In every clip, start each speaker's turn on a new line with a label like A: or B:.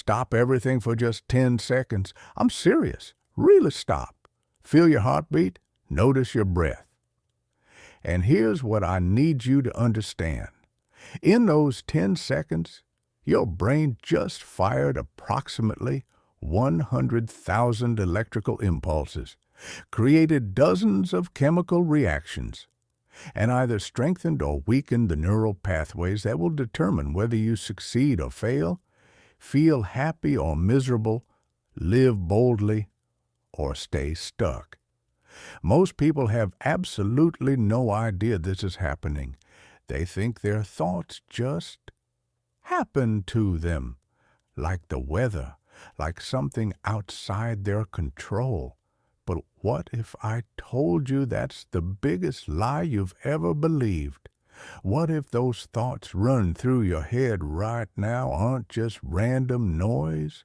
A: Stop everything for just 10 seconds. I'm serious. Really stop. Feel your heartbeat. Notice your breath. And here's what I need you to understand. In those 10 seconds, your brain just fired approximately 100,000 electrical impulses, created dozens of chemical reactions, and either strengthened or weakened the neural pathways that will determine whether you succeed or fail, feel happy or miserable, live boldly, or stay stuck. Most people have absolutely no idea this is happening. They think their thoughts just happen to them, like the weather, like something outside their control. But what if I told you that's the biggest lie you've ever believed? What if those thoughts run through your head right now aren't just random noise?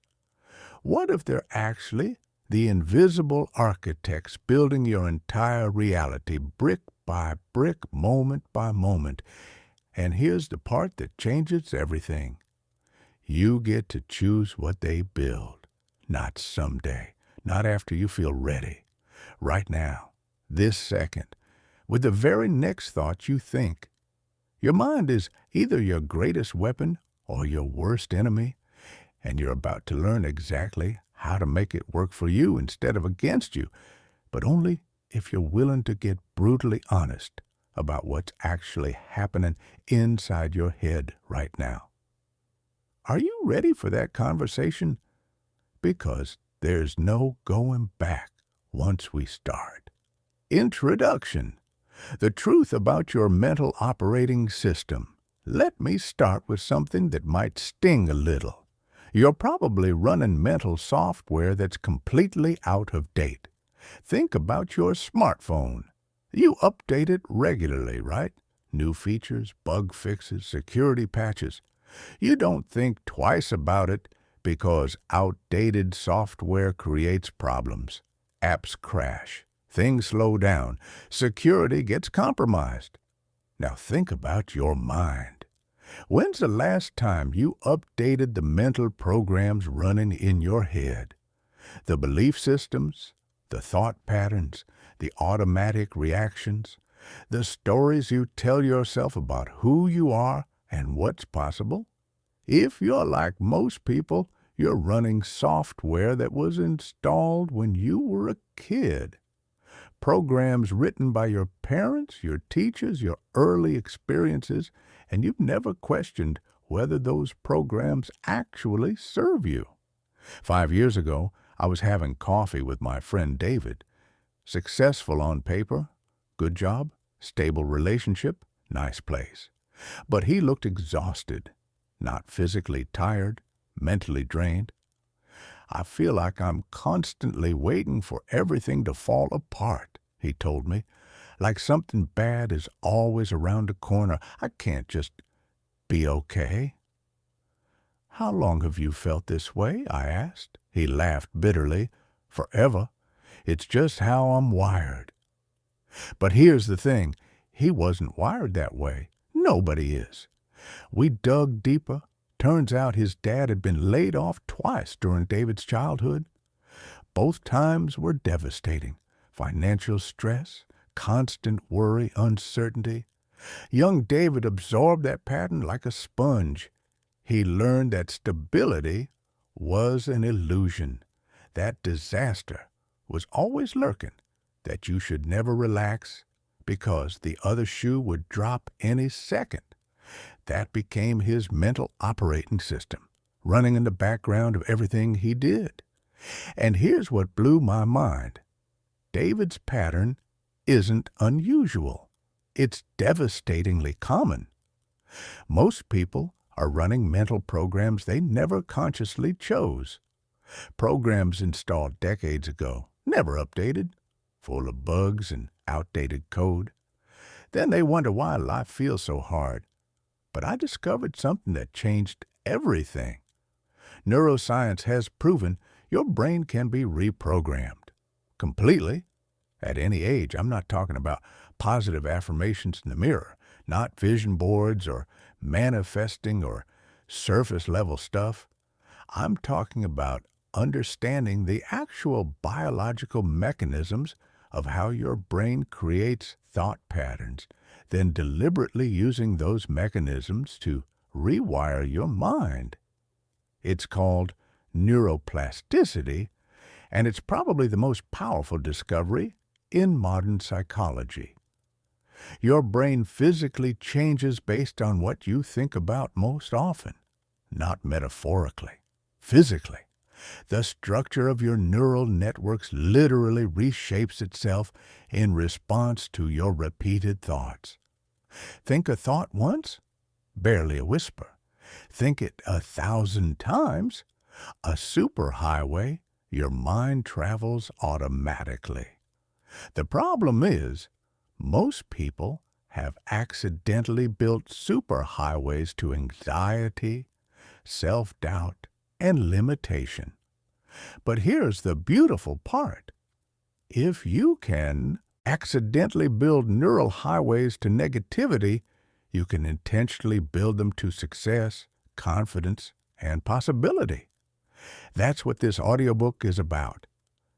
A: What if they're actually the invisible architects building your entire reality, brick by brick, moment by moment? And here's the part that changes everything. You get to choose what they build. Not someday, not after you feel ready. Right now, this second, with the very next thought you think. Your mind is either your greatest weapon or your worst enemy, and you're about to learn exactly how to make it work for you instead of against you, but only if you're willing to get brutally honest about what's actually happening inside your head right now. Are you ready for that conversation? Because there's no going back once we start. Introduction. The truth about your mental operating system. Let me start with something that might sting a little. You're probably running mental software that's completely out of date. Think about your smartphone. You update it regularly, right? New features, bug fixes, security patches. You don't think twice about it because outdated software creates problems. Apps crash, things slow down, security gets compromised. Now think about your mind. When's the last time you updated the mental programs running in your head? The belief systems, the thought patterns, the automatic reactions, the stories you tell yourself about who you are and what's possible? If you're like most people, you're running software that was installed when you were a kid. Programs written by your parents, your teachers, your early experiences, and you've never questioned whether those programs actually serve you. 5 years ago, I was having coffee with my friend David. Successful on paper, good job, stable relationship, nice place. But he looked exhausted, not physically tired, mentally drained. I feel like I'm constantly waiting for everything to fall apart, he told me, like something bad is always around the corner. I can't just be okay. How long have you felt this way? I asked. He laughed bitterly. Forever. It's just how I'm wired. But here's the thing. He wasn't wired that way. Nobody is. We dug deeper. Turns out his dad had been laid off twice during David's childhood. Both times were devastating. Financial stress, constant worry, uncertainty. Young David absorbed that pattern like a sponge. He learned that stability was an illusion, that disaster was always lurking, that you should never relax because the other shoe would drop any second. That became his mental operating system, running in the background of everything he did. And here's what blew my mind. David's pattern isn't unusual. It's devastatingly common. Most people are running mental programs they never consciously chose. Programs installed decades ago, never updated, full of bugs and outdated code. Then they wonder why life feels so hard. But I discovered something that changed everything. Neuroscience has proven your brain can be reprogrammed. Completely. At any age. I'm not talking about positive affirmations in the mirror, not vision boards or manifesting or surface-level stuff. I'm talking about understanding the actual biological mechanisms of how your brain creates thought patterns, then deliberately using those mechanisms to rewire your mind. It's called neuroplasticity, and it's probably the most powerful discovery in modern psychology. Your brain physically changes based on what you think about most often, not metaphorically, physically. The structure of your neural networks literally reshapes itself in response to your repeated thoughts. Think a thought once? Barely a whisper. Think it 1,000 times? A superhighway, your mind travels automatically. The problem is, most people have accidentally built superhighways to anxiety, self-doubt, and limitation. But here's the beautiful part. If you can accidentally build neural highways to negativity, you can intentionally build them to success, confidence, and possibility. That's what this audiobook is about.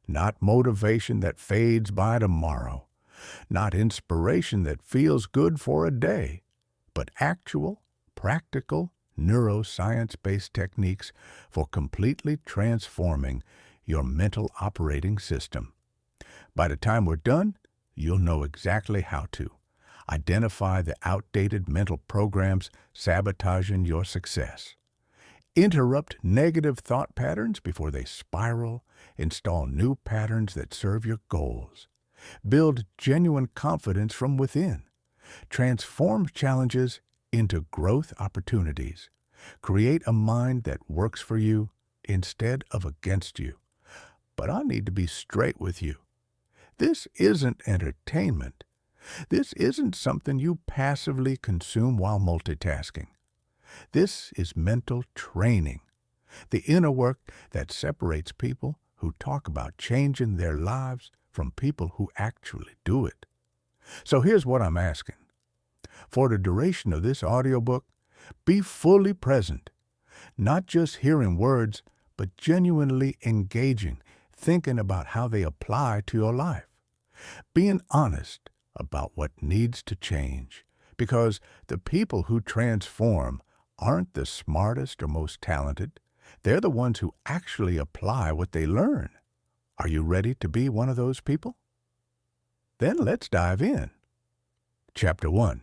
A: Not motivation that fades by tomorrow, not inspiration that feels good for a day, but actual, practical, neuroscience-based techniques for completely transforming your mental operating system. By the time we're done, you'll know exactly how to identify the outdated mental programs sabotaging your success, interrupt negative thought patterns before they spiral, install new patterns that serve your goals, build genuine confidence from within, transform challenges into growth opportunities, create a mind that works for you instead of against you. But I need to be straight with you. This isn't entertainment. This isn't something you passively consume while multitasking. This is mental training, the inner work that separates people who talk about changing their lives from people who actually do it. So here's what I'm asking. For the duration of this audiobook, be fully present, not just hearing words, but genuinely engaging, thinking about how they apply to your life. Being honest about what needs to change, because the people who transform aren't the smartest or most talented. They're the ones who actually apply what they learn. Are you ready to be one of those people? Then let's dive in. Chapter 1.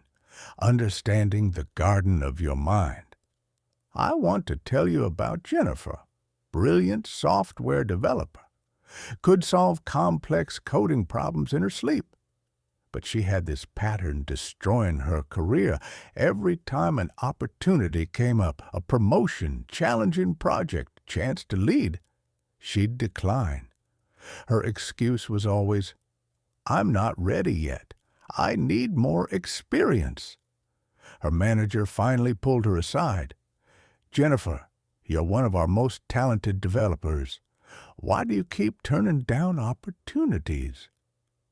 A: Understanding the Garden of Your Mind. I want to tell you about Jennifer, brilliant software developer. Could solve complex coding problems in her sleep. But she had this pattern destroying her career. Every time an opportunity came up, a promotion, challenging project, chance to lead, she'd decline. Her excuse was always, "I'm not ready yet. I need more experience." Her manager finally pulled her aside. "Jennifer, you're one of our most talented developers. Why do you keep turning down opportunities?"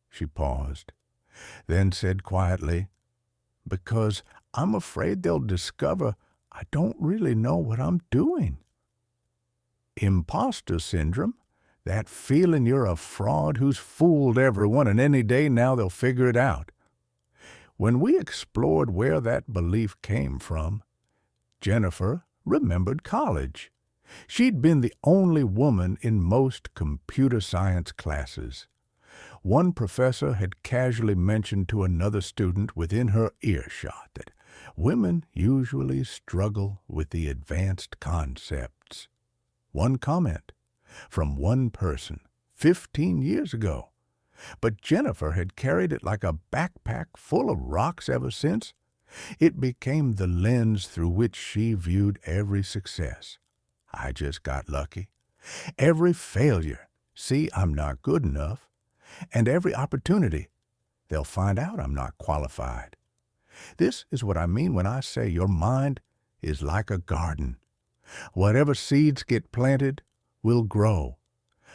A: She paused, then said quietly, "Because I'm afraid they'll discover I don't really know what I'm doing." Imposter syndrome, that feeling you're a fraud who's fooled everyone and any day now they'll figure it out. When we explored where that belief came from, Jennifer remembered college. She'd been the only woman in most computer science classes. One professor had casually mentioned to another student within her earshot that women usually struggle with the advanced concepts. One comment from one person 15 years ago. But Jennifer had carried it like a backpack full of rocks ever since. It became the lens through which she viewed every success. I just got lucky. Every failure, see, I'm not good enough. And every opportunity, they'll find out I'm not qualified. This is what I mean when I say your mind is like a garden. Whatever seeds get planted will grow.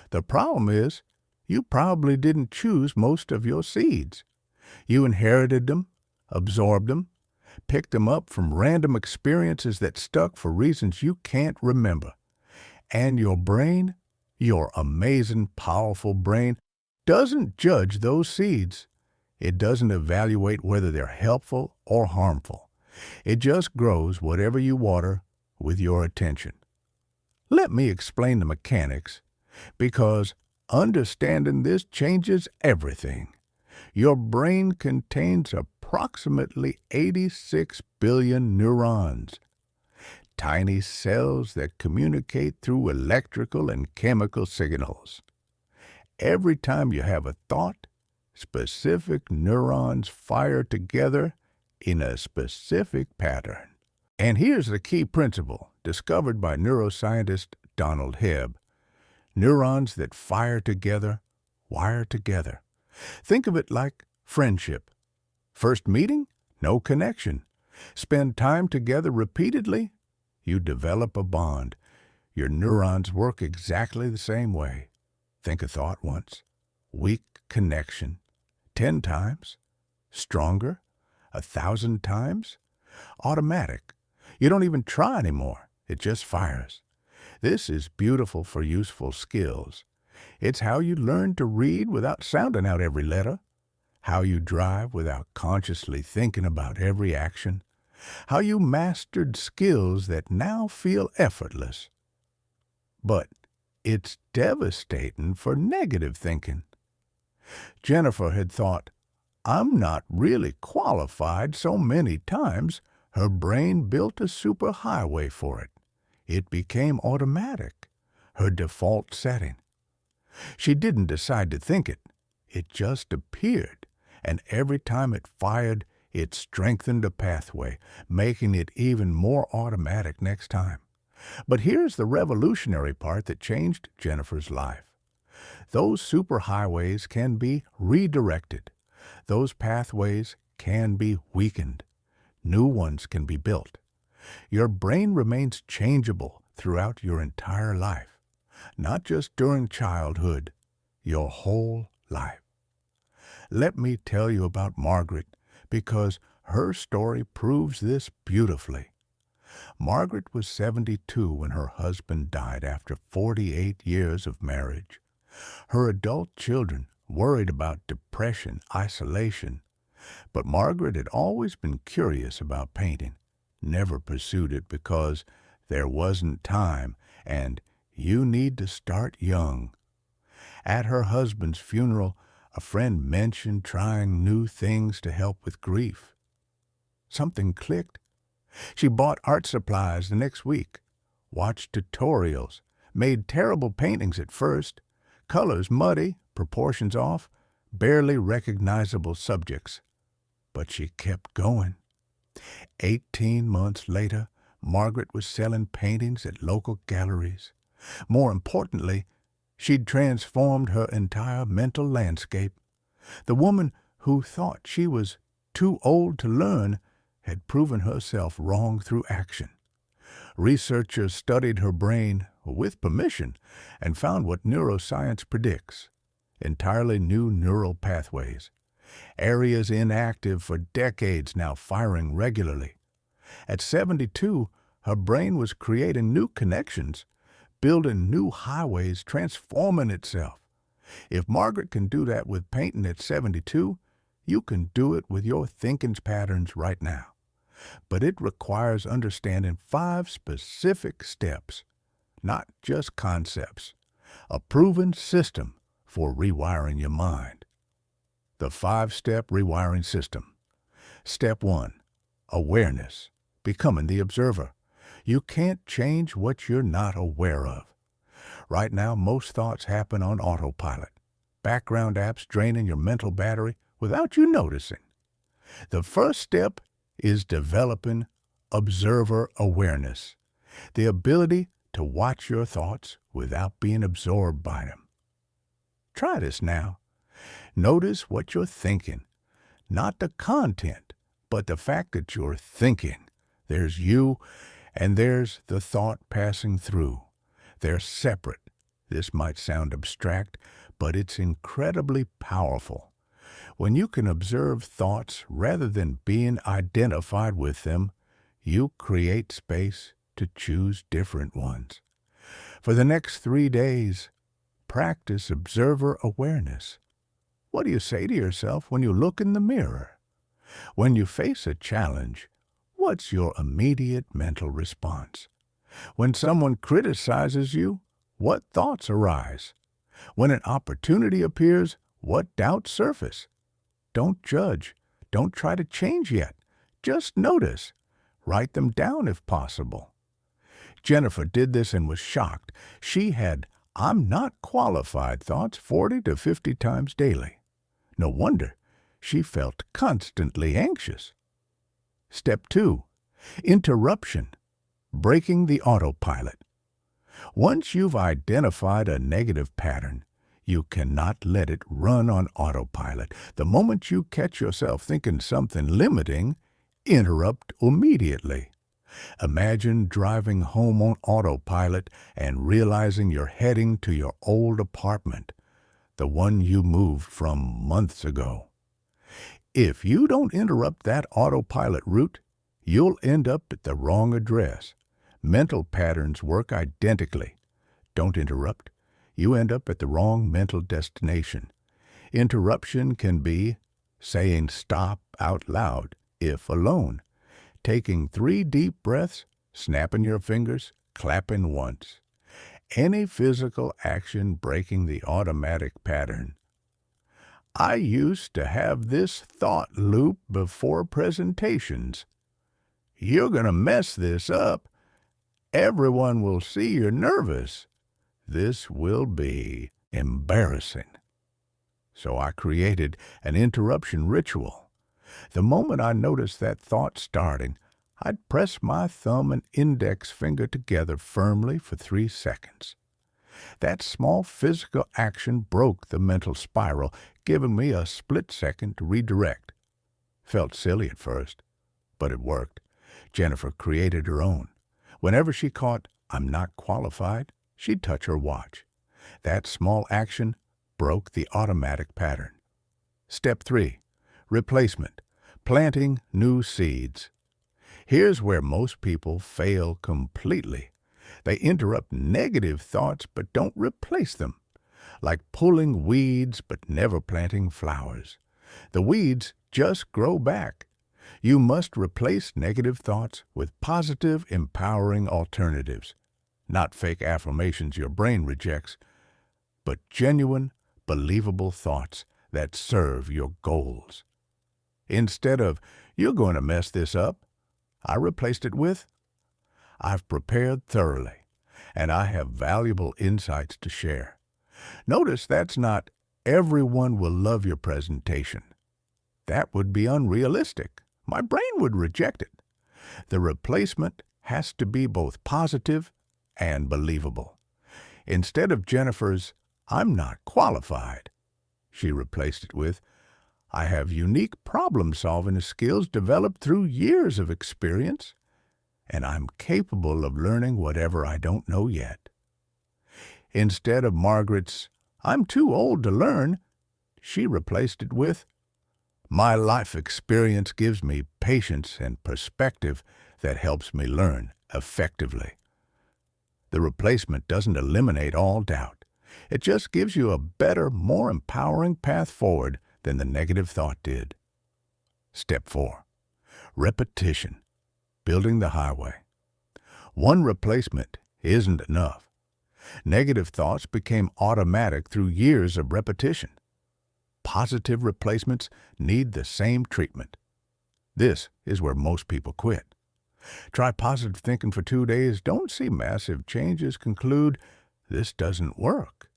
A: The problem is, you probably didn't choose most of your seeds. You inherited them, absorbed them, picked them up from random experiences that stuck for reasons you can't remember. And your brain, your amazing, powerful brain, doesn't judge those seeds. It doesn't evaluate whether they're helpful or harmful. It just grows whatever you water with your attention. Let me explain the mechanics, because understanding this changes everything. Your brain contains approximately 86 billion neurons, tiny cells that communicate through electrical and chemical signals. Every time you have a thought, specific neurons fire together in a specific pattern. And here's the key principle discovered by neuroscientist Donald Hebb. Neurons that fire together wire together. Think of it like friendship. First meeting? No connection. Spend time together repeatedly? You develop a bond. Your neurons work exactly the same way. Think a thought once. Weak connection. 10 times. Stronger. 1,000 times. Automatic. You don't even try anymore. It just fires. This is beautiful for useful skills. It's how you learn to read without sounding out every letter, how you drive without consciously thinking about every action, how you mastered skills that now feel effortless. But it's devastating for negative thinking. Jennifer had thought, I'm not really qualified so many times. Her brain built a superhighway for it. It became automatic, her default setting. She didn't decide to think it. It just appeared, and every time it fired, it strengthened a pathway, making it even more automatic next time. But here's the revolutionary part that changed Jennifer's life. Those superhighways can be redirected. Those pathways can be weakened. New ones can be built. Your brain remains changeable throughout your entire life, not just during childhood, your whole life. Let me tell you about Margaret, because her story proves this beautifully. Margaret was 72 when her husband died after 48 years of marriage. Her adult children worried about depression, isolation, but Margaret had always been curious about painting, never pursued it because there wasn't time, and you need to start young. At her husband's funeral, a friend mentioned trying new things to help with grief. Something clicked. She bought art supplies the next week, watched tutorials, made terrible paintings at first, colors muddy, proportions off, barely recognizable subjects. But she kept going. 18 months later, Margaret was selling paintings at local galleries. More importantly, she'd transformed her entire mental landscape. The woman who thought she was too old to learn had proven herself wrong through action. Researchers studied her brain with permission and found what neuroscience predicts: entirely new neural pathways. Areas inactive for decades now firing regularly. At 72, her brain was creating new connections, building new highways, transforming itself. If Margaret can do that with painting at 72, you can do it with your thinking patterns right now. But it requires understanding 5 specific steps, not just concepts, a proven system for rewiring your mind. The 5-step rewiring system. Step 1, awareness, becoming the observer. You can't change what you're not aware of. Right now, most thoughts happen on autopilot, background apps draining your mental battery without you noticing. The first step is developing observer awareness, the ability to watch your thoughts without being absorbed by them. Try this now. Notice what you're thinking, not the content, but the fact that you're thinking. There's you, and there's the thought passing through. They're separate. This might sound abstract, but it's incredibly powerful. When you can observe thoughts rather than being identified with them, you create space to choose different ones. For the next 3 days, practice observer awareness. What do you say to yourself when you look in the mirror? When you face a challenge, what's your immediate mental response? When someone criticizes you, what thoughts arise? When an opportunity appears, what doubts surface? Don't judge. Don't try to change yet. Just notice. Write them down if possible. Jennifer did this and was shocked. She had "I'm not qualified" thoughts 40 to 50 times daily. No wonder. She felt constantly anxious. Step 2. Interruption. Breaking the autopilot. Once you've identified a negative pattern, you cannot let it run on autopilot. The moment you catch yourself thinking something limiting, interrupt immediately. Imagine driving home on autopilot and realizing you're heading to your old apartment, the one you moved from months ago. If you don't interrupt that autopilot route, you'll end up at the wrong address. Mental patterns work identically. Don't interrupt. You end up at the wrong mental destination. Interruption can be saying "stop" out loud, if alone, taking 3 deep breaths, snapping your fingers, clapping once. Any physical action breaking the automatic pattern. I used to have this thought loop before presentations. "You're going to mess this up. Everyone will see you're nervous. This will be embarrassing." So I created an interruption ritual. The moment I noticed that thought starting, I'd press my thumb and index finger together firmly for 3 seconds. That small physical action broke the mental spiral, giving me a split second to redirect. Felt silly at first, but it worked. Jennifer created her own. Whenever she caught "I'm not qualified," she'd touch her watch. That small action broke the automatic pattern. Step 3. Replacement. Planting new seeds. Here's where most people fail completely. They interrupt negative thoughts but don't replace them. Like pulling weeds but never planting flowers. The weeds just grow back. You must replace negative thoughts with positive, empowering alternatives. Not fake affirmations your brain rejects, but genuine, believable thoughts that serve your goals. Instead of "you're going to mess this up," I replaced it with "I've prepared thoroughly, and I have valuable insights to share." Notice that's not "everyone will love your presentation." That would be unrealistic. My brain would reject it. The replacement has to be both positive and believable. Instead of Jennifer's "I'm not qualified," she replaced it with "I have unique problem-solving skills developed through years of experience, and I'm capable of learning whatever I don't know yet." Instead of Margaret's "I'm too old to learn," she replaced it with "My life experience gives me patience and perspective that helps me learn effectively." The replacement doesn't eliminate all doubt. It just gives you a better, more empowering path forward than the negative thought did. Step 4. Repetition. Building the highway. One replacement isn't enough. Negative thoughts became automatic through years of repetition. Positive replacements need the same treatment. This is where most people quit. Try positive thinking for 2 days, don't see massive changes, conclude this doesn't work.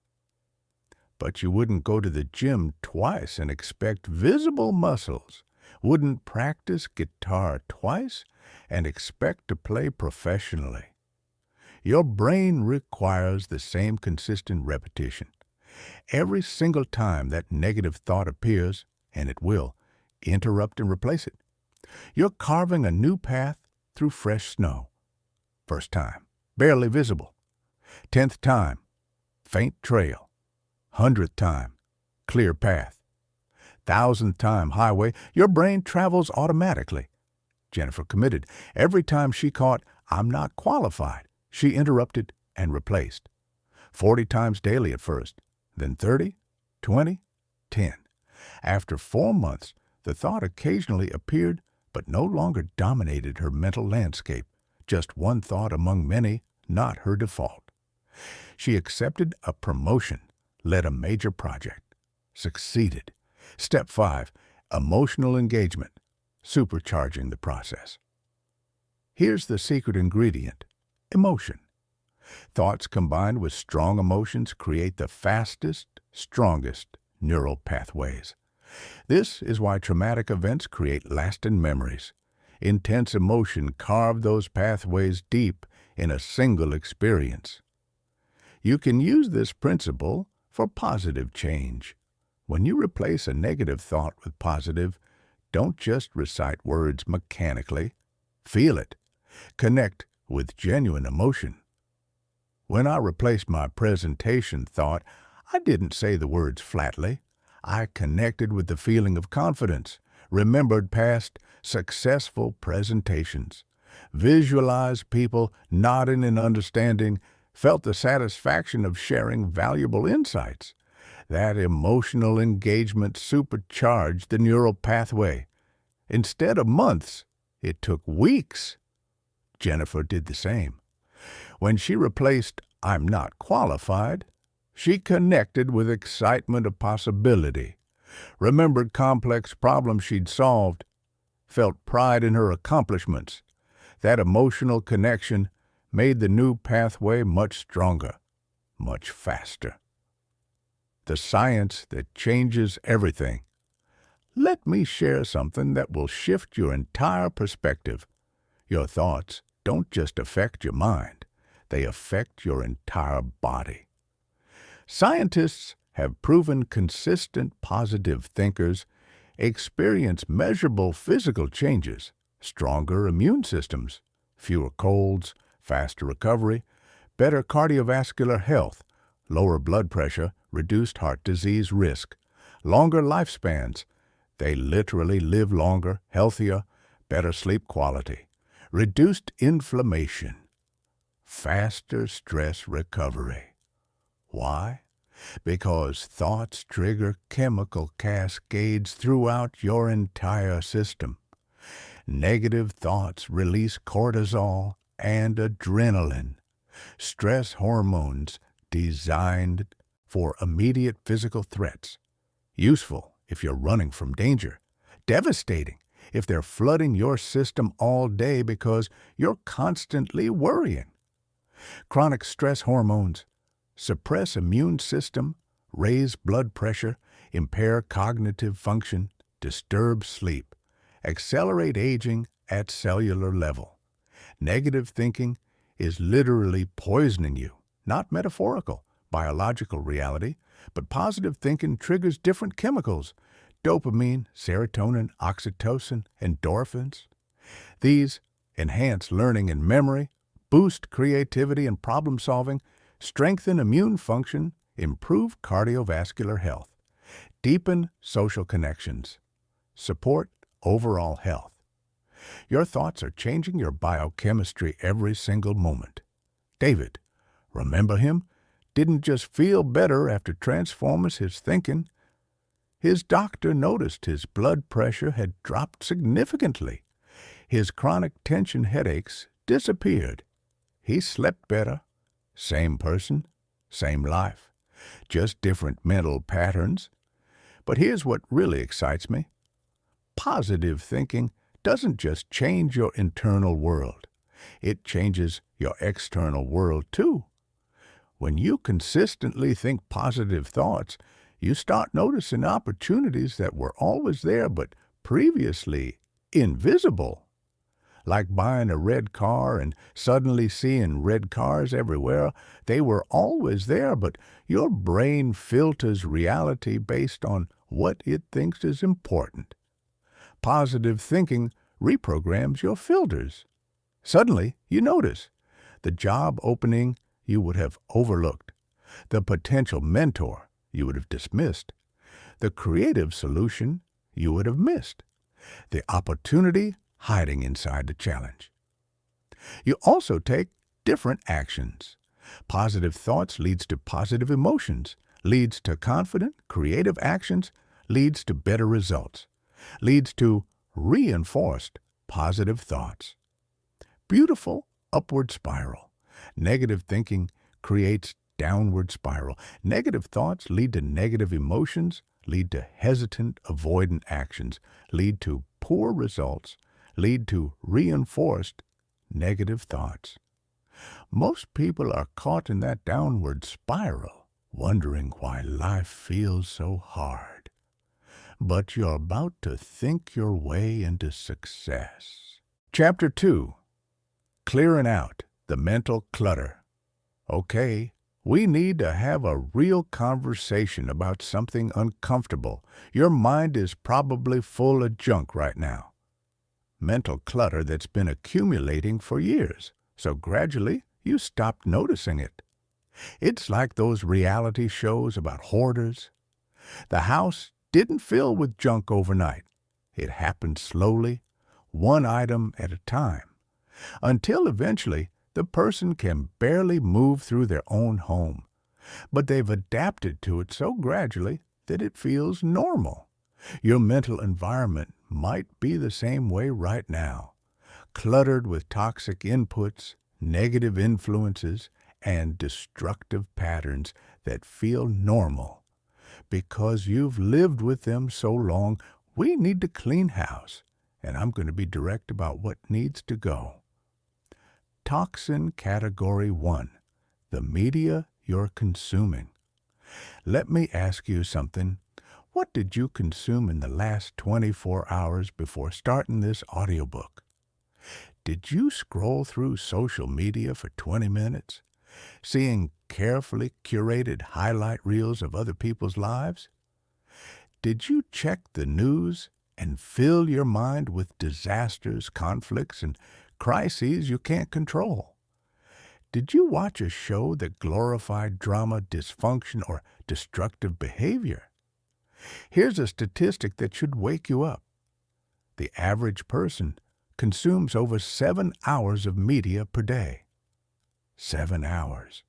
A: But you wouldn't go to the gym twice and expect visible muscles, wouldn't practice guitar twice and expect to play professionally. Your brain requires the same consistent repetition. Every single time that negative thought appears, and it will, interrupt and replace it. You're carving a new path through fresh snow. First time, barely visible. 10th time, faint trail. 100th time, clear path. 1,000th time, highway. Your brain travels automatically. Jennifer committed. Every time she caught "I'm not qualified," she interrupted and replaced. 40 times daily at first, then 30, 20, 10. After 4 months, the thought occasionally appeared but no longer dominated her mental landscape. Just one thought among many, not her default. She accepted a promotion, led a major project, succeeded. Step 5, emotional engagement, supercharging the process. Here's the secret ingredient: emotion. Thoughts combined with strong emotions create the fastest, strongest neural pathways. This is why traumatic events create lasting memories. Intense emotion carved those pathways deep in a single experience. You can use this principle for positive change. When you replace a negative thought with positive, don't just recite words mechanically. Feel it. Connect with genuine emotion. When I replaced my presentation thought, I didn't say the words flatly. I connected with the feeling of confidence, remembered past successful presentations, visualized people nodding and understanding, felt the satisfaction of sharing valuable insights. That emotional engagement supercharged the neural pathway. Instead of months, it took weeks. Jennifer did the same. When she replaced "I'm not qualified," she connected with excitement of possibility, remembered complex problems she'd solved, felt pride in her accomplishments. That emotional connection made the new pathway much stronger, much faster. The science that changes everything. Let me share something that will shift your entire perspective. Your thoughts don't just affect your mind, they affect your entire body. Scientists have proven consistent positive thinkers experience measurable physical changes, stronger immune systems, fewer colds, faster recovery, better cardiovascular health, lower blood pressure, reduced heart disease risk, longer lifespans. They literally live longer, healthier, better sleep quality, reduced inflammation, faster stress recovery. Why? Because thoughts trigger chemical cascades throughout your entire system. Negative thoughts release cortisol and adrenaline, stress hormones designed for immediate physical threats. Useful if you're running from danger. Devastating if they're flooding your system all day because you're constantly worrying. Chronic stress hormones suppress immune system, raise blood pressure, impair cognitive function, disturb sleep, accelerate aging at cellular level. Negative thinking is literally poisoning you, not metaphorical, biological reality, but positive thinking triggers different chemicals: dopamine, serotonin, oxytocin, endorphins. These enhance learning and memory, boost creativity and problem solving, strengthen immune function, improve cardiovascular health, deepen social connections, support overall health. Your thoughts are changing your biochemistry every single moment. David, remember him? Didn't just feel better after transforming his thinking. His doctor noticed his blood pressure had dropped significantly. His chronic tension headaches disappeared. He slept better. Same person, same life, just different mental patterns. But here's what really excites me. Positive thinking doesn't just change your internal world. It changes your external world too. When you consistently think positive thoughts, you start noticing opportunities that were always there but previously invisible. Like buying a red car and suddenly seeing red cars everywhere. They were always there, but your brain filters reality based on what it thinks is important. Positive thinking reprograms your filters. Suddenly, you notice the job opening you would have overlooked, the potential mentor you would have dismissed, the creative solution you would have missed, the opportunity hiding inside the challenge. You also take different actions. Positive thoughts leads to positive emotions, leads to confident, creative actions, leads to better results, leads to reinforced positive thoughts. Beautiful upward spiral. Negative thinking creates downward spiral. Negative thoughts lead to negative emotions, lead to hesitant, avoidant actions, lead to poor results, lead to reinforced negative thoughts. Most people are caught in that downward spiral, wondering why life feels so hard. But you're about to think your way into success. Chapter 2. Clearing out the mental clutter. Okay, we need to have a real conversation about something uncomfortable. Your mind is probably full of junk right now. Mental clutter that's been accumulating for years, so gradually you stopped noticing it. It's like those reality shows about hoarders. The house didn't fill with junk overnight. It happened slowly, one item at a time, until eventually the person can barely move through their own home. But they've adapted to it so gradually that it feels normal. Your mental environment might be the same way right now, cluttered with toxic inputs, negative influences, and destructive patterns that feel normal. Because you've lived with them so long, we need to clean house, and I'm going to be direct about what needs to go. Toxin Category 1. The media you're consuming. Let me ask you something. What did you consume in the last 24 hours before starting this audiobook? Did you scroll through social media for 20 minutes, seeing carefully curated highlight reels of other people's lives? Did you check the news and fill your mind with disasters, conflicts, and crises you can't control? Did you watch a show that glorified drama, dysfunction, or destructive behavior? Here's a statistic that should wake you up. The average person consumes over 7 hours of media per day. 7 hours.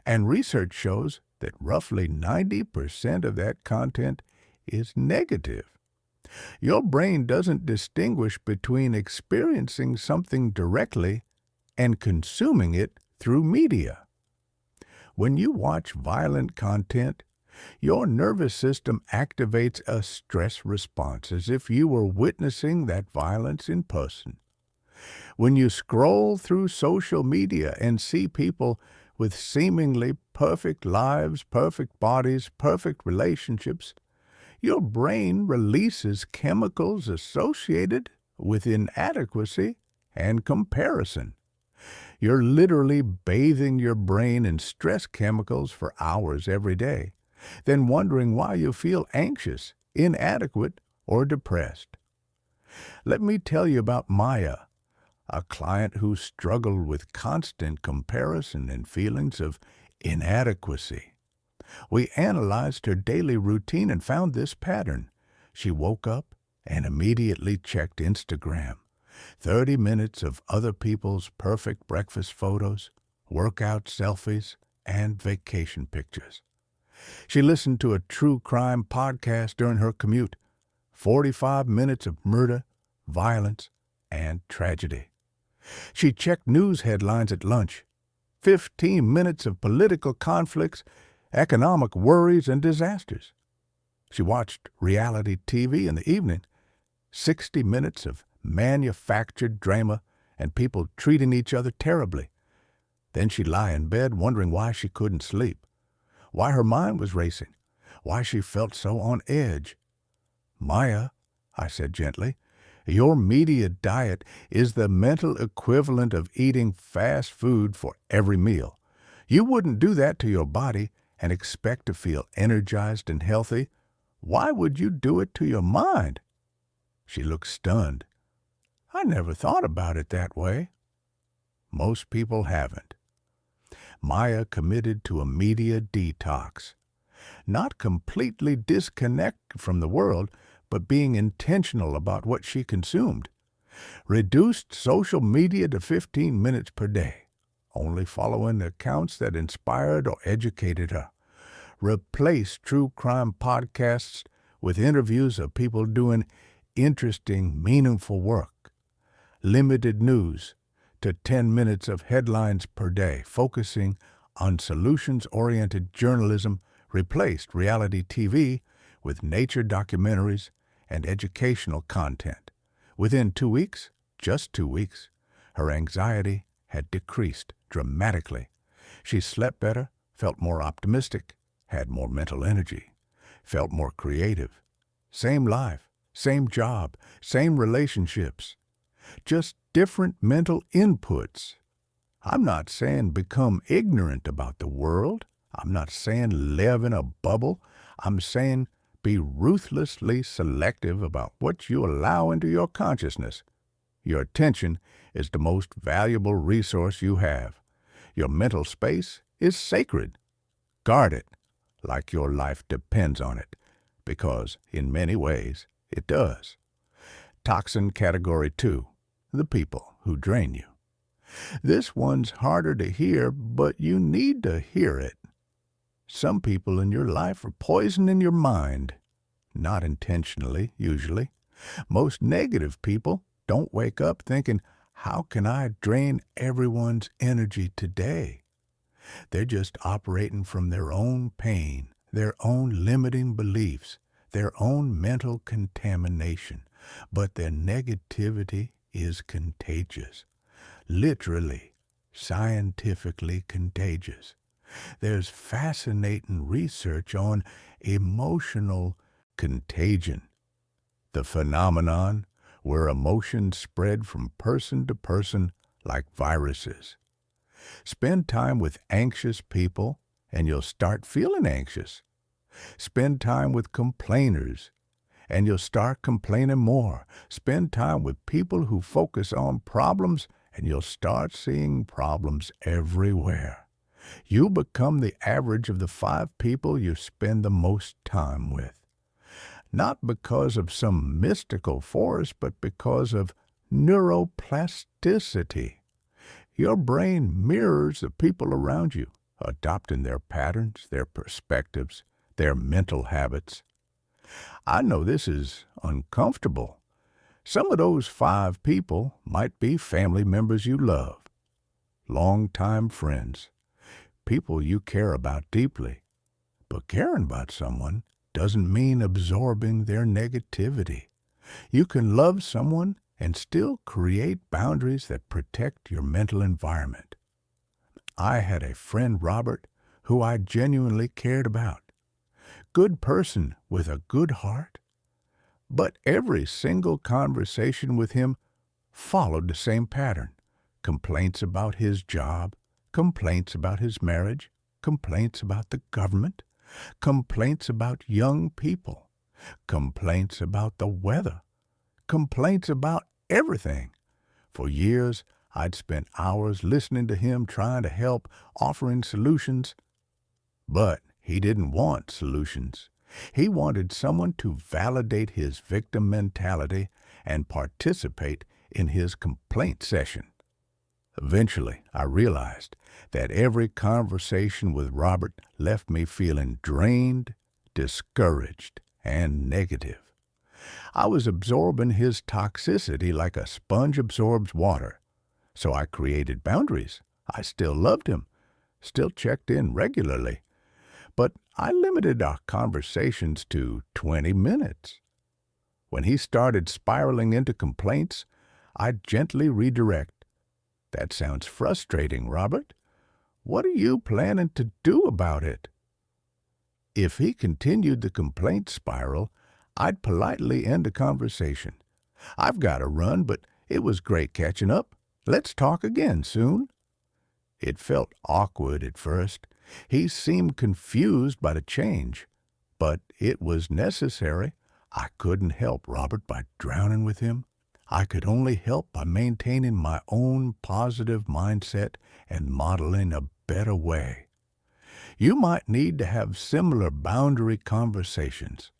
A: And research shows that roughly 90% of that content is negative. Your brain doesn't distinguish between experiencing something directly and consuming it through media. When you watch violent content, your nervous system activates a stress response as if you were witnessing that violence in person. When you scroll through social media and see people with seemingly perfect lives, perfect bodies, perfect relationships, your brain releases chemicals associated with inadequacy and comparison. You're literally bathing your brain in stress chemicals for hours every day, then wondering why you feel anxious, inadequate, or depressed. Let me tell you about Maya, a client who struggled with constant comparison and feelings of inadequacy. We analyzed her daily routine and found this pattern. She woke up and immediately checked Instagram. 30 minutes of other people's perfect breakfast photos, workout selfies, and vacation pictures. She listened to a true crime podcast during her commute. 45 minutes of murder, violence, and tragedy. She checked news headlines at lunch. 15 minutes of political conflicts, economic worries, and disasters. She watched reality TV in the evening. 60 minutes of manufactured drama and people treating each other terribly. Then she'd lie in bed wondering why she couldn't sleep, why her mind was racing, why she felt so on edge. Maya, I said gently, your media diet is the mental equivalent of eating fast food for every meal. You wouldn't do that to your body and expect to feel energized and healthy. Why would you do it to your mind? She looked stunned. I never thought about it that way. Most people haven't. Maya committed to a media detox. Not completely disconnected from the world, but being intentional about what she consumed. Reduced social media to 15 minutes per day. only following the accounts that inspired or educated her. Replace true crime podcasts with interviews of people doing interesting, meaningful work. Limited news to 10 minutes of headlines per day, focusing on solutions-oriented journalism. Replaced reality TV with nature documentaries and educational content. Within 2 weeks, just 2 weeks, her anxiety had decreased dramatically. She slept better, felt more optimistic, had more mental energy, felt more creative. Same life, same job, same relationships, just different mental inputs. I'm not saying become ignorant about the world. I'm not saying live in a bubble. I'm saying be ruthlessly selective about what you allow into your consciousness. Your attention is the most valuable resource you have. Your mental space is sacred. Guard it like your life depends on it, because in many ways it does. Toxin Category 2, the people who drain you. This one's harder to hear, but you need to hear it. Some people in your life are poisoning your mind. Not intentionally, usually. Most negative people don't wake up thinking, how can I drain everyone's energy today? They're just operating from their own pain, their own limiting beliefs, their own mental contamination. But their negativity is contagious. Literally, scientifically contagious. There's fascinating research on emotional contagion, the phenomenon where emotions spread from person to person like viruses. Spend time with anxious people and you'll start feeling anxious. Spend time with complainers and you'll start complaining more. Spend time with people who focus on problems and you'll start seeing problems everywhere. You become the average of the 5 people you spend the most time with. Not because of some mystical force, but because of neuroplasticity. Your brain mirrors the people around you, adopting their patterns, their perspectives, their mental habits. I know this is uncomfortable. Some of those 5 people might be family members you love, longtime friends, people you care about deeply. But caring about someone doesn't mean absorbing their negativity. You can love someone and still create boundaries that protect your mental environment. I had a friend, Robert, who I genuinely cared about. Good person with a good heart. But every single conversation with him followed the same pattern. Complaints about his job, complaints about his marriage, complaints about the government, complaints about young people, complaints about the weather, complaints about everything. For years, I'd spent hours listening to him, trying to help, offering solutions. But he didn't want solutions. He wanted someone to validate his victim mentality and participate in his complaint session. Eventually, I realized that every conversation with Robert left me feeling drained, discouraged, and negative. I was absorbing his toxicity like a sponge absorbs water. So I created boundaries. I still loved him, still checked in regularly. But I limited our conversations to 20 minutes. When he started spiraling into complaints, I'd gently redirect. That sounds frustrating, Robert. What are you planning to do about it? If he continued the complaint spiral, I'd politely end the conversation. I've got to run, but it was great catching up. Let's talk again soon. It felt awkward at first. He seemed confused by the change, but it was necessary. I couldn't help Robert by drowning with him. I could only help by maintaining my own positive mindset and modeling a better way. You might need to have similar boundary conversations,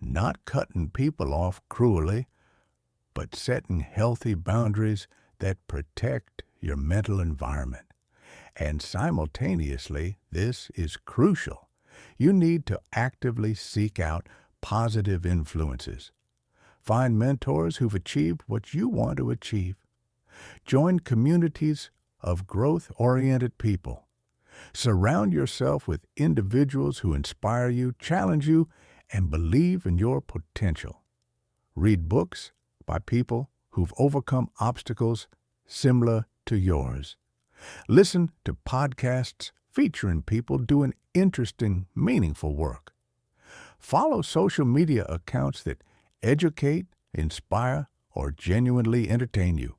A: not cutting people off cruelly, but setting healthy boundaries that protect your mental environment. And simultaneously, this is crucial. You need to actively seek out positive influences. Find mentors who've achieved what you want to achieve. Join communities of growth-oriented people. Surround yourself with individuals who inspire you, challenge you, and believe in your potential. Read books by people who've overcome obstacles similar to yours. Listen to podcasts featuring people doing interesting, meaningful work. Follow social media accounts that educate, inspire, or genuinely entertain you,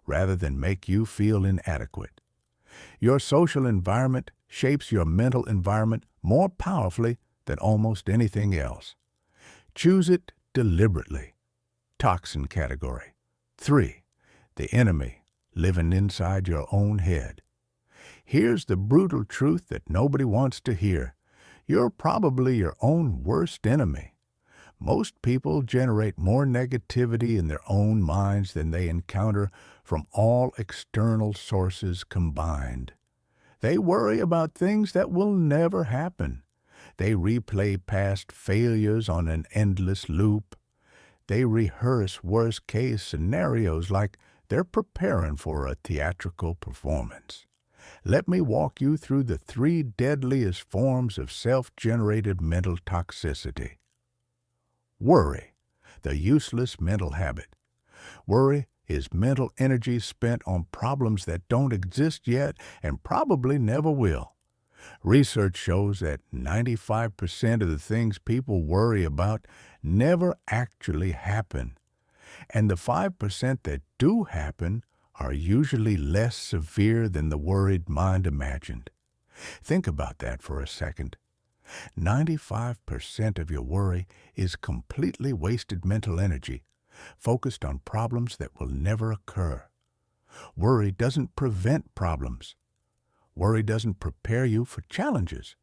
A: rather than make you feel inadequate. Your social environment shapes your mental environment more powerfully than almost anything else. Choose it deliberately. Toxin category. 3. The enemy living inside your own head. Here's the brutal truth that nobody wants to hear. You're probably your own worst enemy. Most people generate more negativity in their own minds than they encounter from all external sources combined. They worry about things that will never happen. They replay past failures on an endless loop. They rehearse worst-case scenarios like they're preparing for a theatrical performance. Let me walk you through the 3 deadliest forms of self-generated mental toxicity. Worry, the useless mental habit. Worry is mental energy spent on problems that don't exist yet and probably never will. Research shows that 95% of the things people worry about never actually happen, and the 5% that do happen are usually less severe than the worried mind imagined. Think about that for a second. 95% of your worry is completely wasted mental energy, focused on problems that will never occur. Worry doesn't prevent problems. Worry doesn't prepare you for challenges.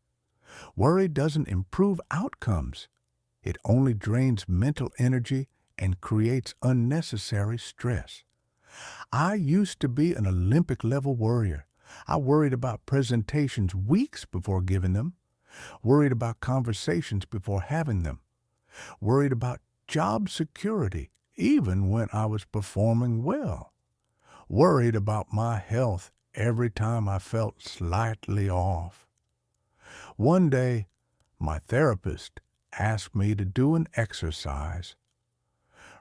A: Worry doesn't improve outcomes. It only drains mental energy and creates unnecessary stress. I used to be an Olympic-level worrier. I worried about presentations weeks before giving them, worried about conversations before having them, worried about job security even when I was performing well, worried about my health every time I felt slightly off. One day, my therapist asked me to do an exercise.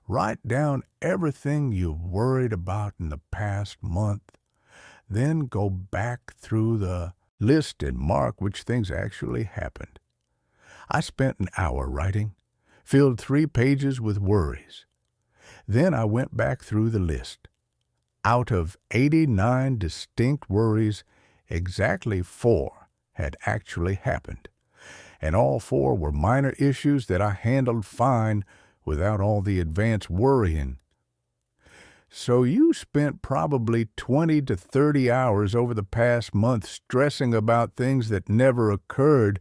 A: Write down everything you've worried about in the past month, then go back through the list and mark which things actually happened. I spent an hour writing, filled 3 pages with worries. Then I went back through the list. Out of 89 distinct worries, exactly 4 had actually happened, and all 4 were minor issues that I handled fine without all the advanced worrying. So you spent probably 20 to 30 hours over the past month stressing about things that never occurred,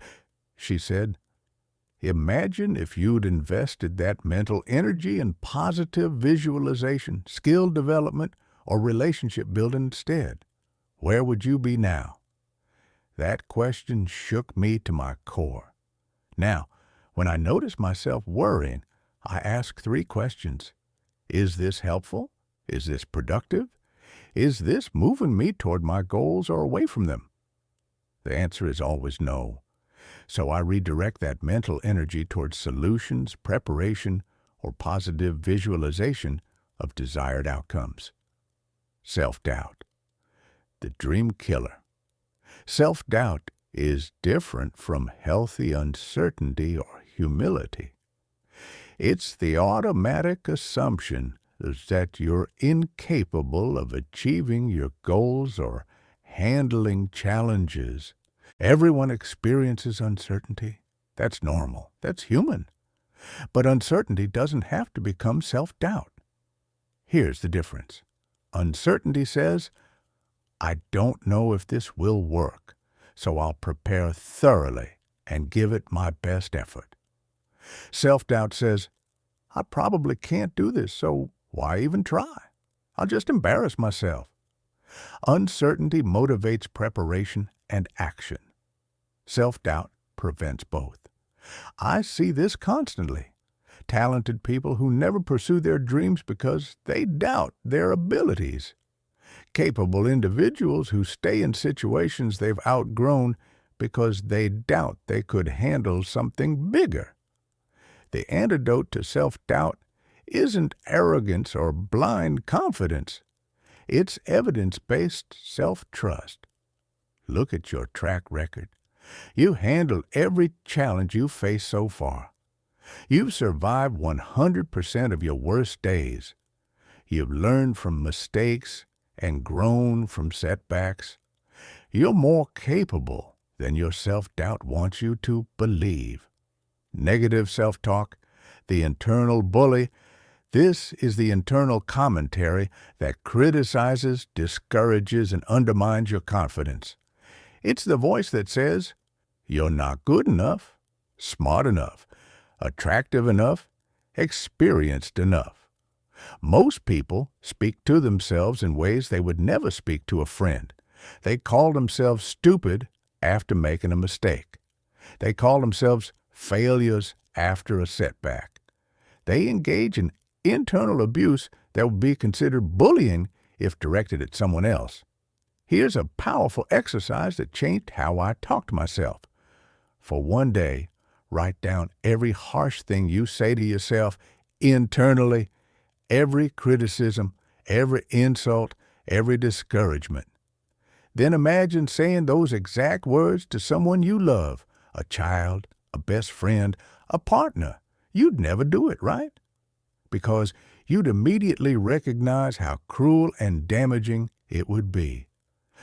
A: she said. Imagine if you'd invested that mental energy in positive visualization, skill development, or relationship building instead. Where would you be now? That question shook me to my core. Now, when I notice myself worrying, I ask 3 questions. Is this helpful? Is this productive? Is this moving me toward my goals or away from them? The answer is always no. So I redirect that mental energy towards solutions, preparation, or positive visualization of desired outcomes. Self-doubt, the dream killer. Self-doubt is different from healthy uncertainty or humility. It's the automatic assumption that you're incapable of achieving your goals or handling challenges. Everyone experiences uncertainty. That's normal. That's human. But uncertainty doesn't have to become self-doubt. Here's the difference. Uncertainty says, I don't know if this will work, so I'll prepare thoroughly and give it my best effort. Self-doubt says, I probably can't do this, so why even try? I'll just embarrass myself. Uncertainty motivates preparation and action. Self-doubt prevents both. I see this constantly. Talented people who never pursue their dreams because they doubt their abilities. Capable individuals who stay in situations they've outgrown because they doubt they could handle something bigger. The antidote to self-doubt isn't arrogance or blind confidence. It's evidence-based self-trust. Look at your track record. You handled every challenge you faced so far. You've survived 100% of your worst days. You've learned from mistakes and grown from setbacks. You're more capable than your self-doubt wants you to believe. Negative self-talk, the internal bully, this is the internal commentary that criticizes, discourages, and undermines your confidence. It's the voice that says, you're not good enough, smart enough, attractive enough, experienced enough. Most people speak to themselves in ways they would never speak to a friend. They call themselves stupid after making a mistake. They call themselves failures after a setback. They engage in internal abuse that would be considered bullying if directed at someone else. Here's a powerful exercise that changed how I talk to myself. For one day, write down every harsh thing you say to yourself internally, every criticism, every insult, every discouragement. Then imagine saying those exact words to someone you love, a child, a best friend, a partner. You'd never do it, right? Because you'd immediately recognize how cruel and damaging it would be.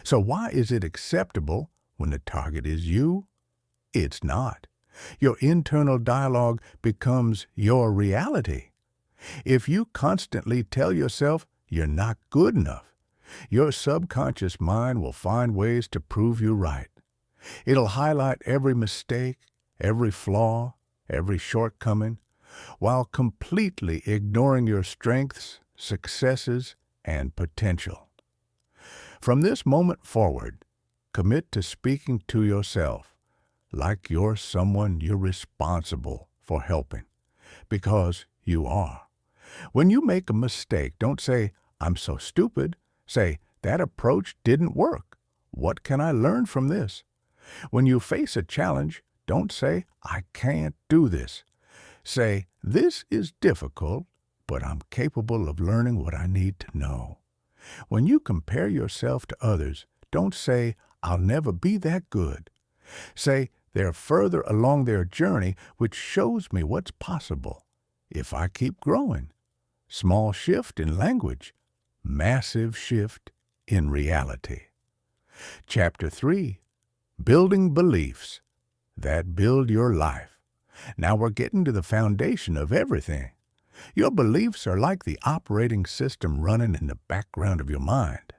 A: So why is it acceptable when the target is you? It's not. Your internal dialogue becomes your reality. If you constantly tell yourself you're not good enough, your subconscious mind will find ways to prove you right. It'll highlight every mistake, every flaw, every shortcoming, while completely ignoring your strengths, successes, and potential. From this moment forward, commit to speaking to yourself like you're someone you're responsible for helping, because you are. When you make a mistake, don't say, I'm so stupid. Say, that approach didn't work. What can I learn from this? When you face a challenge, don't say, I can't do this. Say, this is difficult, but I'm capable of learning what I need to know. When you compare yourself to others, don't say, I'll never be that good. Say, they're further along their journey, which shows me what's possible if I keep growing. Small shift in language, massive shift in reality. Chapter 3, Building Beliefs that Build Your Life. Now we're getting to the foundation of everything. Your beliefs are like the operating system running in the background of your mind.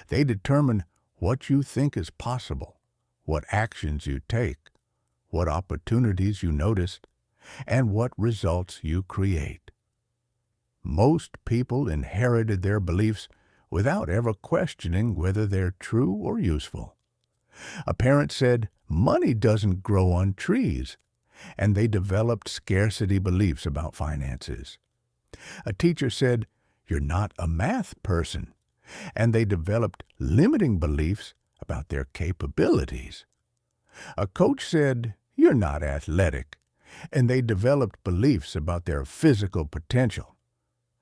A: They determine what you think is possible, what actions you take, what opportunities you notice, and what results you create. Most people inherited their beliefs without ever questioning whether they're true or useful. A parent said, money doesn't grow on trees, and they developed scarcity beliefs about finances. A teacher said, you're not a math person, and they developed limiting beliefs about their capabilities. A coach said, you're not athletic, and they developed beliefs about their physical potential.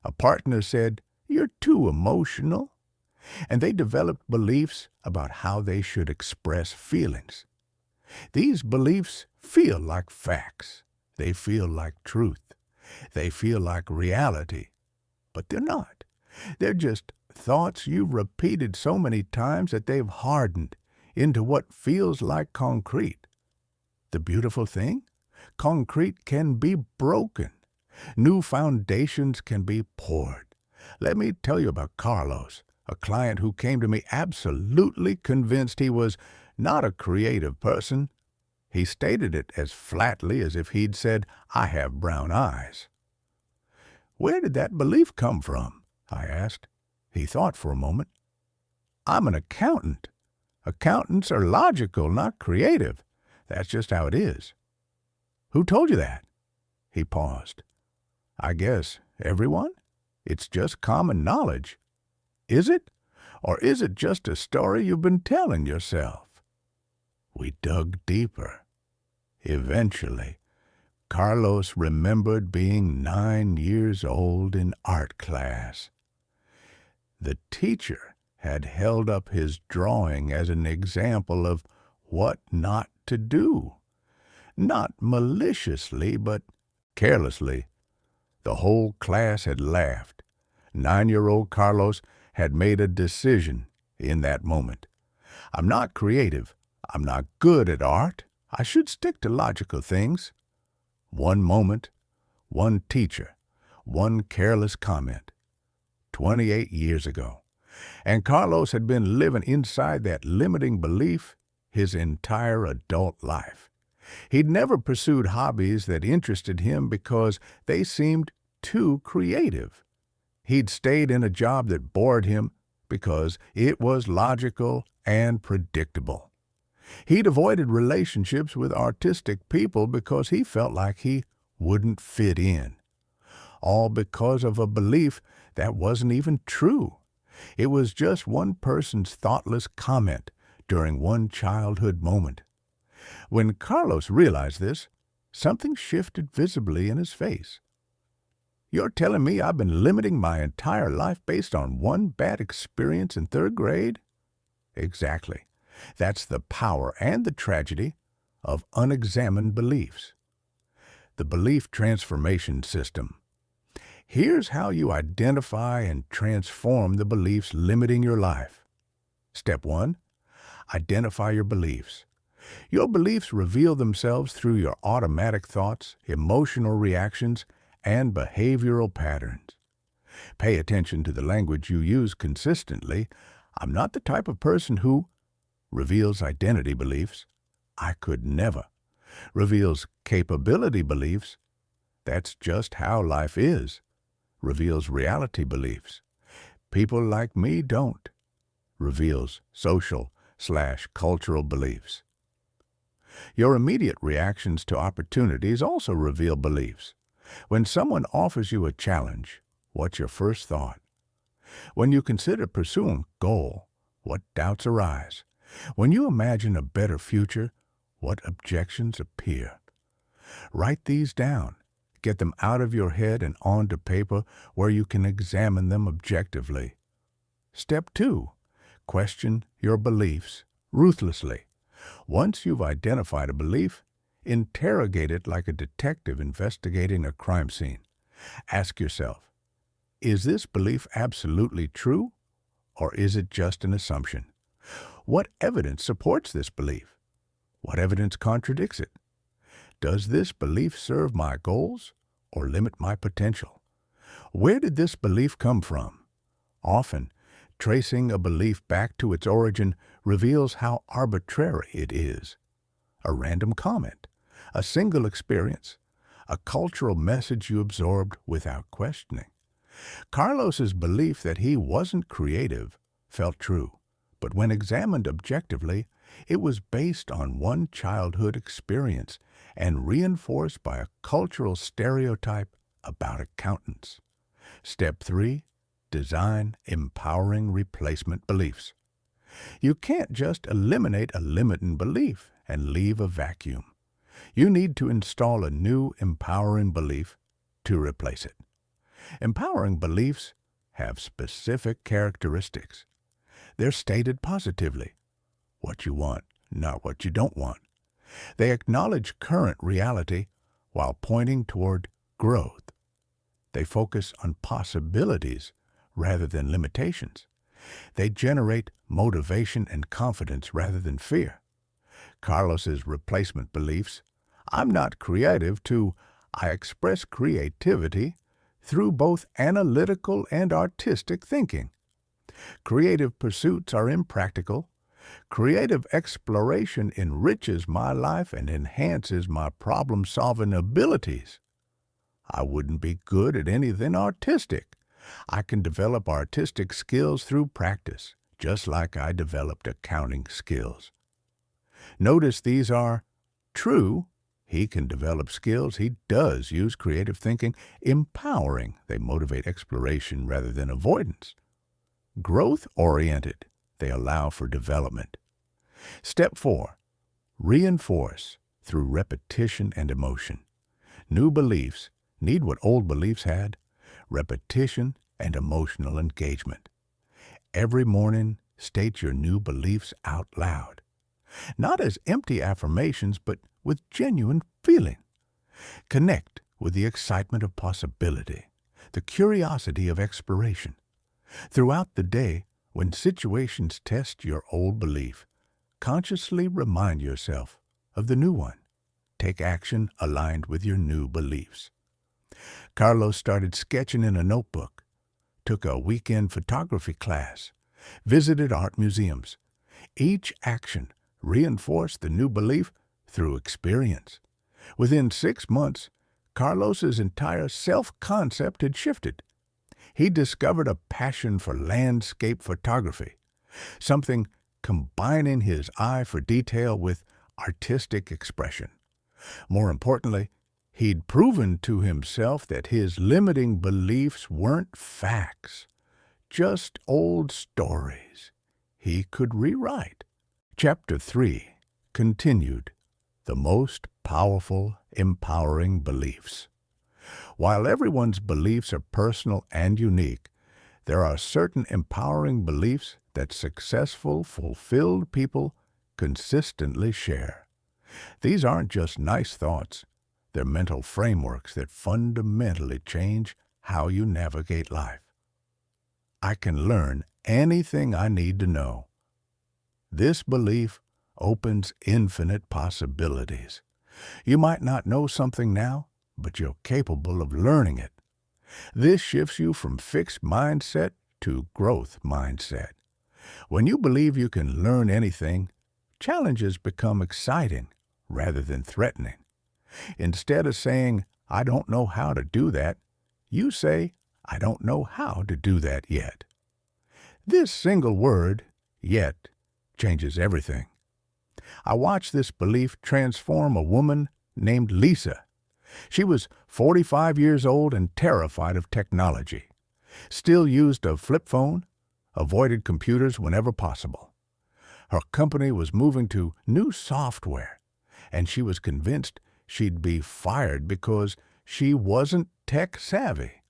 A: A partner said, you're too emotional, and they developed beliefs about how they should express feelings. These beliefs feel like facts. They feel like truth. They feel like reality, but they're not. They're just thoughts you've repeated so many times that they've hardened into what feels like concrete. The beautiful thing? Concrete can be broken. New foundations can be poured. Let me tell you about Carlos, a client who came to me absolutely convinced he was not a creative person. He stated it as flatly as if he'd said, I have brown eyes. Where did that belief come from? I asked. He thought for a moment. I'm an accountant. Accountants are logical, not creative. That's just how it is. Who told you that? He paused. I guess everyone? It's just common knowledge. Is it? Or is it just a story you've been telling yourself? We dug deeper. Eventually, Carlos remembered being 9 years old in art class. The teacher had held up his drawing as an example of what not to do. Not maliciously, but carelessly. The whole class had laughed. 9-year-old Carlos had made a decision in that moment. I'm not creative. I'm not good at art. I should stick to logical things. One moment, one teacher, one careless comment. 28 years ago. And Carlos had been living inside that limiting belief his entire adult life. He'd never pursued hobbies that interested him because they seemed too creative. He'd stayed in a job that bored him because it was logical and predictable. He'd avoided relationships with artistic people because he felt like he wouldn't fit in. All because of a belief that wasn't even true. It was just one person's thoughtless comment during one childhood moment. When Carlos realized this, something shifted visibly in his face. You're telling me I've been limiting my entire life based on one bad experience in 3rd grade? Exactly. That's the power and the tragedy of unexamined beliefs. The belief transformation system. Here's how you identify and transform the beliefs limiting your life. Step 1. Identify your beliefs. Your beliefs reveal themselves through your automatic thoughts, emotional reactions, and behavioral patterns. Pay attention to the language you use consistently. I'm not the type of person who reveals identity beliefs. I could never. Reveals capability beliefs. That's just how life is. Reveals reality beliefs. People like me don't. Reveals social/cultural beliefs. Your immediate reactions to opportunities also reveal beliefs. When someone offers you a challenge, what's your first thought? When you consider pursuing a goal, what doubts arise? When you imagine a better future, what objections appear? Write these down. Get them out of your head and onto paper where you can examine them objectively. Step 2. Question your beliefs ruthlessly. Once you've identified a belief, interrogate it like a detective investigating a crime scene. Ask yourself, is this belief absolutely true, or is it just an assumption? What evidence supports this belief? What evidence contradicts it? Does this belief serve my goals or limit my potential? Where did this belief come from? Often, tracing a belief back to its origin reveals how arbitrary it is. A random comment, a single experience, a cultural message you absorbed without questioning. Carlos's belief that he wasn't creative felt true, but when examined objectively, it was based on one childhood experience and reinforced by a cultural stereotype about accountants. Step 3. Design empowering replacement beliefs. You can't just eliminate a limiting belief and leave a vacuum. You need to install a new empowering belief to replace it. Empowering beliefs have specific characteristics. They're stated positively. What you want, not what you don't want. They acknowledge current reality while pointing toward growth. They focus on possibilities rather than limitations. They generate motivation and confidence rather than fear. Carlos's replacement beliefs, I'm not creative, to I express creativity through both analytical and artistic thinking. Creative pursuits are impractical. Creative exploration enriches my life and enhances my problem-solving abilities. I wouldn't be good at anything artistic. I can develop artistic skills through practice, just like I developed accounting skills. Notice these are true. He can develop skills. He does use creative thinking. Empowering. They motivate exploration rather than avoidance. Growth-oriented. They allow for development. Step 4. Reinforce through repetition and emotion. New beliefs need what old beliefs had: repetition and emotional engagement. Every morning, state your new beliefs out loud. Not as empty affirmations, but with genuine feeling. Connect with the excitement of possibility, the curiosity of exploration. Throughout the day, when situations test your old belief, consciously remind yourself of the new one. Take action aligned with your new beliefs. Carlos started sketching in a notebook, took a weekend photography class, visited art museums. Each action reinforced the new belief through experience. Within 6 months, Carlos's entire self-concept had shifted. He discovered a passion for landscape photography, something combining his eye for detail with artistic expression. More importantly, he'd proven to himself that his limiting beliefs weren't facts, just old stories he could rewrite. Chapter 3 continued. The most powerful, empowering beliefs. While everyone's beliefs are personal and unique, there are certain empowering beliefs that successful, fulfilled people consistently share. These aren't just nice thoughts. They're mental frameworks that fundamentally change how you navigate life. I can learn anything I need to know. This belief opens infinite possibilities. You might not know something now, but you're capable of learning it. This shifts you from fixed mindset to growth mindset. When you believe you can learn anything, challenges become exciting rather than threatening. Instead of saying, "I don't know how to do that," you say, "I don't know how to do that yet." This single word, "yet," changes everything. I watched this belief transform a woman named Lisa. She was 45 years old and terrified of technology. Still used a flip phone, avoided computers whenever possible. Her company was moving to new software, and she was convinced she'd be fired because she wasn't tech-savvy.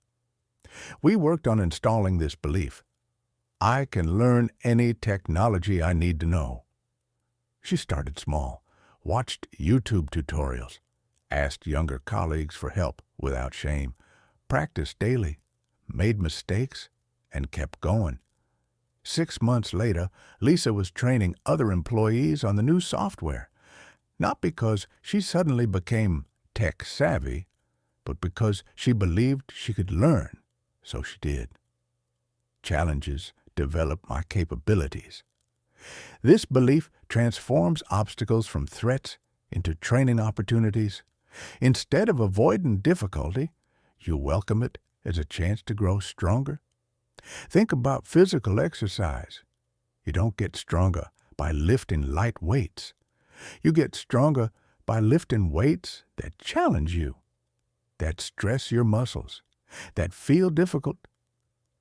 A: We worked on installing this belief. I can learn any technology I need to know. She started small, watched YouTube tutorials, asked younger colleagues for help without shame, practiced daily, made mistakes, and kept going. 6 months later, Lisa was training other employees on the new software, not because she suddenly became tech-savvy, but because she believed she could learn, so she did. Challenges developed my capabilities. This belief transforms obstacles from threats into training opportunities. Instead of avoiding difficulty, you welcome it as a chance to grow stronger. Think about physical exercise. You don't get stronger by lifting light weights. You get stronger by lifting weights that challenge you, that stress your muscles, that feel difficult.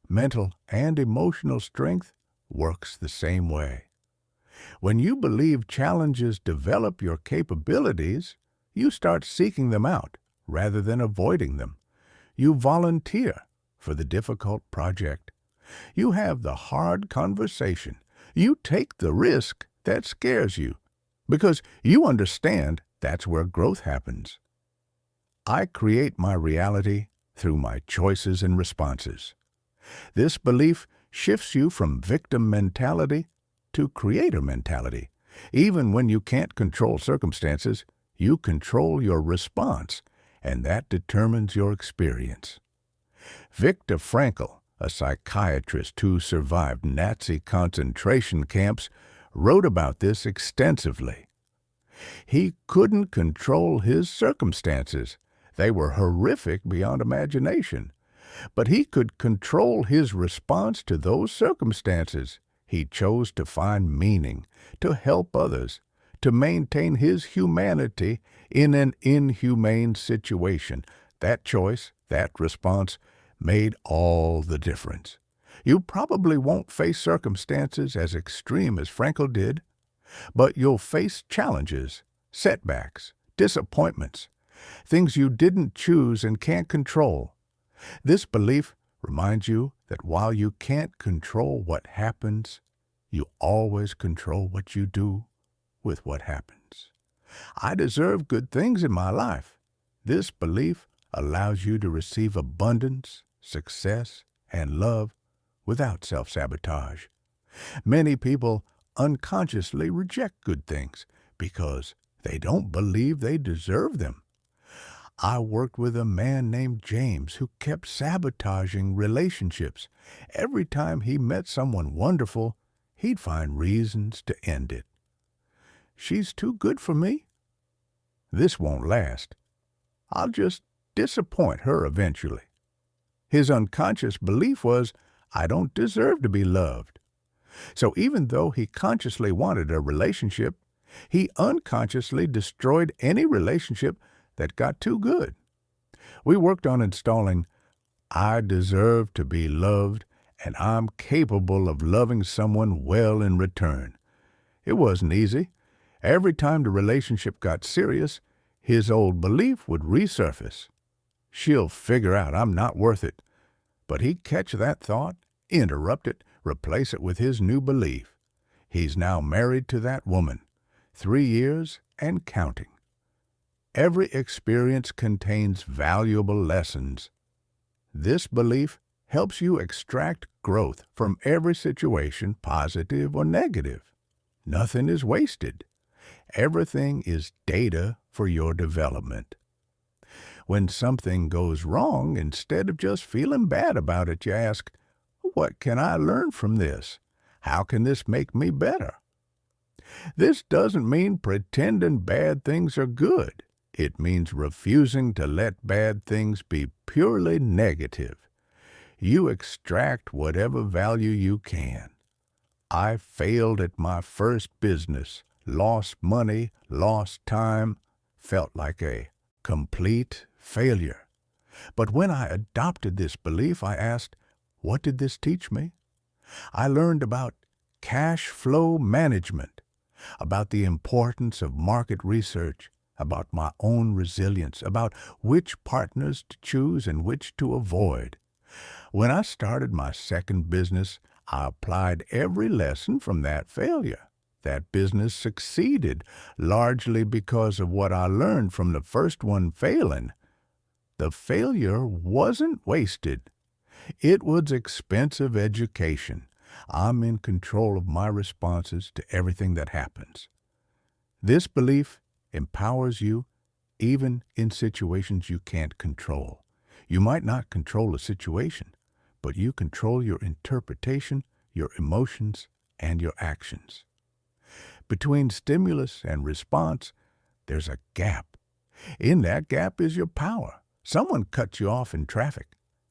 A: Mental and emotional strength works the same way. When you believe challenges develop your capabilities, you start seeking them out rather than avoiding them. You volunteer for the difficult project. You have the hard conversation. You take the risk that scares you because you understand that's where growth happens. I create my reality through my choices and responses. This belief shifts you from victim mentality to creator mentality. Even when you can't control circumstances, you control your response, and that determines your experience. Viktor Frankl, a psychiatrist who survived Nazi concentration camps, wrote about this extensively. He couldn't control his circumstances. They were horrific beyond imagination. But he could control his response to those circumstances. He chose to find meaning, to help others, to maintain his humanity in an inhumane situation. That choice, that response, made all the difference. You probably won't face circumstances as extreme as Frankel did, but you'll face challenges, setbacks, disappointments, things you didn't choose and can't control. This belief reminds you that while you can't control what happens, you always control what you do with what happens. I deserve good things in my life. This belief allows you to receive abundance, success, and love without self-sabotage. Many people unconsciously reject good things because they don't believe they deserve them. I worked with a man named James who kept sabotaging relationships. Every time he met someone wonderful, he'd find reasons to end it. She's too good for me. This won't last. I'll just disappoint her eventually. His unconscious belief was, I don't deserve to be loved. So even though he consciously wanted a relationship, he unconsciously destroyed any relationship that got too good. We worked on installing, I deserve to be loved, and I'm capable of loving someone well in return. It wasn't easy. Every time the relationship got serious, his old belief would resurface. She'll figure out I'm not worth it. But he'd catch that thought, interrupt it, replace it with his new belief. He's now married to that woman, 3 years and counting. Every experience contains valuable lessons. This belief helps you extract growth from every situation, positive or negative. Nothing is wasted. Everything is data for your development. When something goes wrong, instead of just feeling bad about it, you ask, what can I learn from this? How can this make me better? This doesn't mean pretending bad things are good. It means refusing to let bad things be purely negative. You extract whatever value you can. I failed at my first business, lost money, lost time, felt like a complete failure. But when I adopted this belief, I asked, what did this teach me? I learned about cash flow management, about the importance of market research, about my own resilience, about which partners to choose and which to avoid. When I started my second business, I applied every lesson from that failure. That business succeeded largely because of what I learned from the first one failing. The failure wasn't wasted. It was expensive education. I'm in control of my responses to everything that happens. This belief empowers you even in situations you can't control. You might not control a situation, but you control your interpretation, your emotions, and your actions. Between stimulus and response, there's a gap. In that gap is your power. Someone cuts you off in traffic.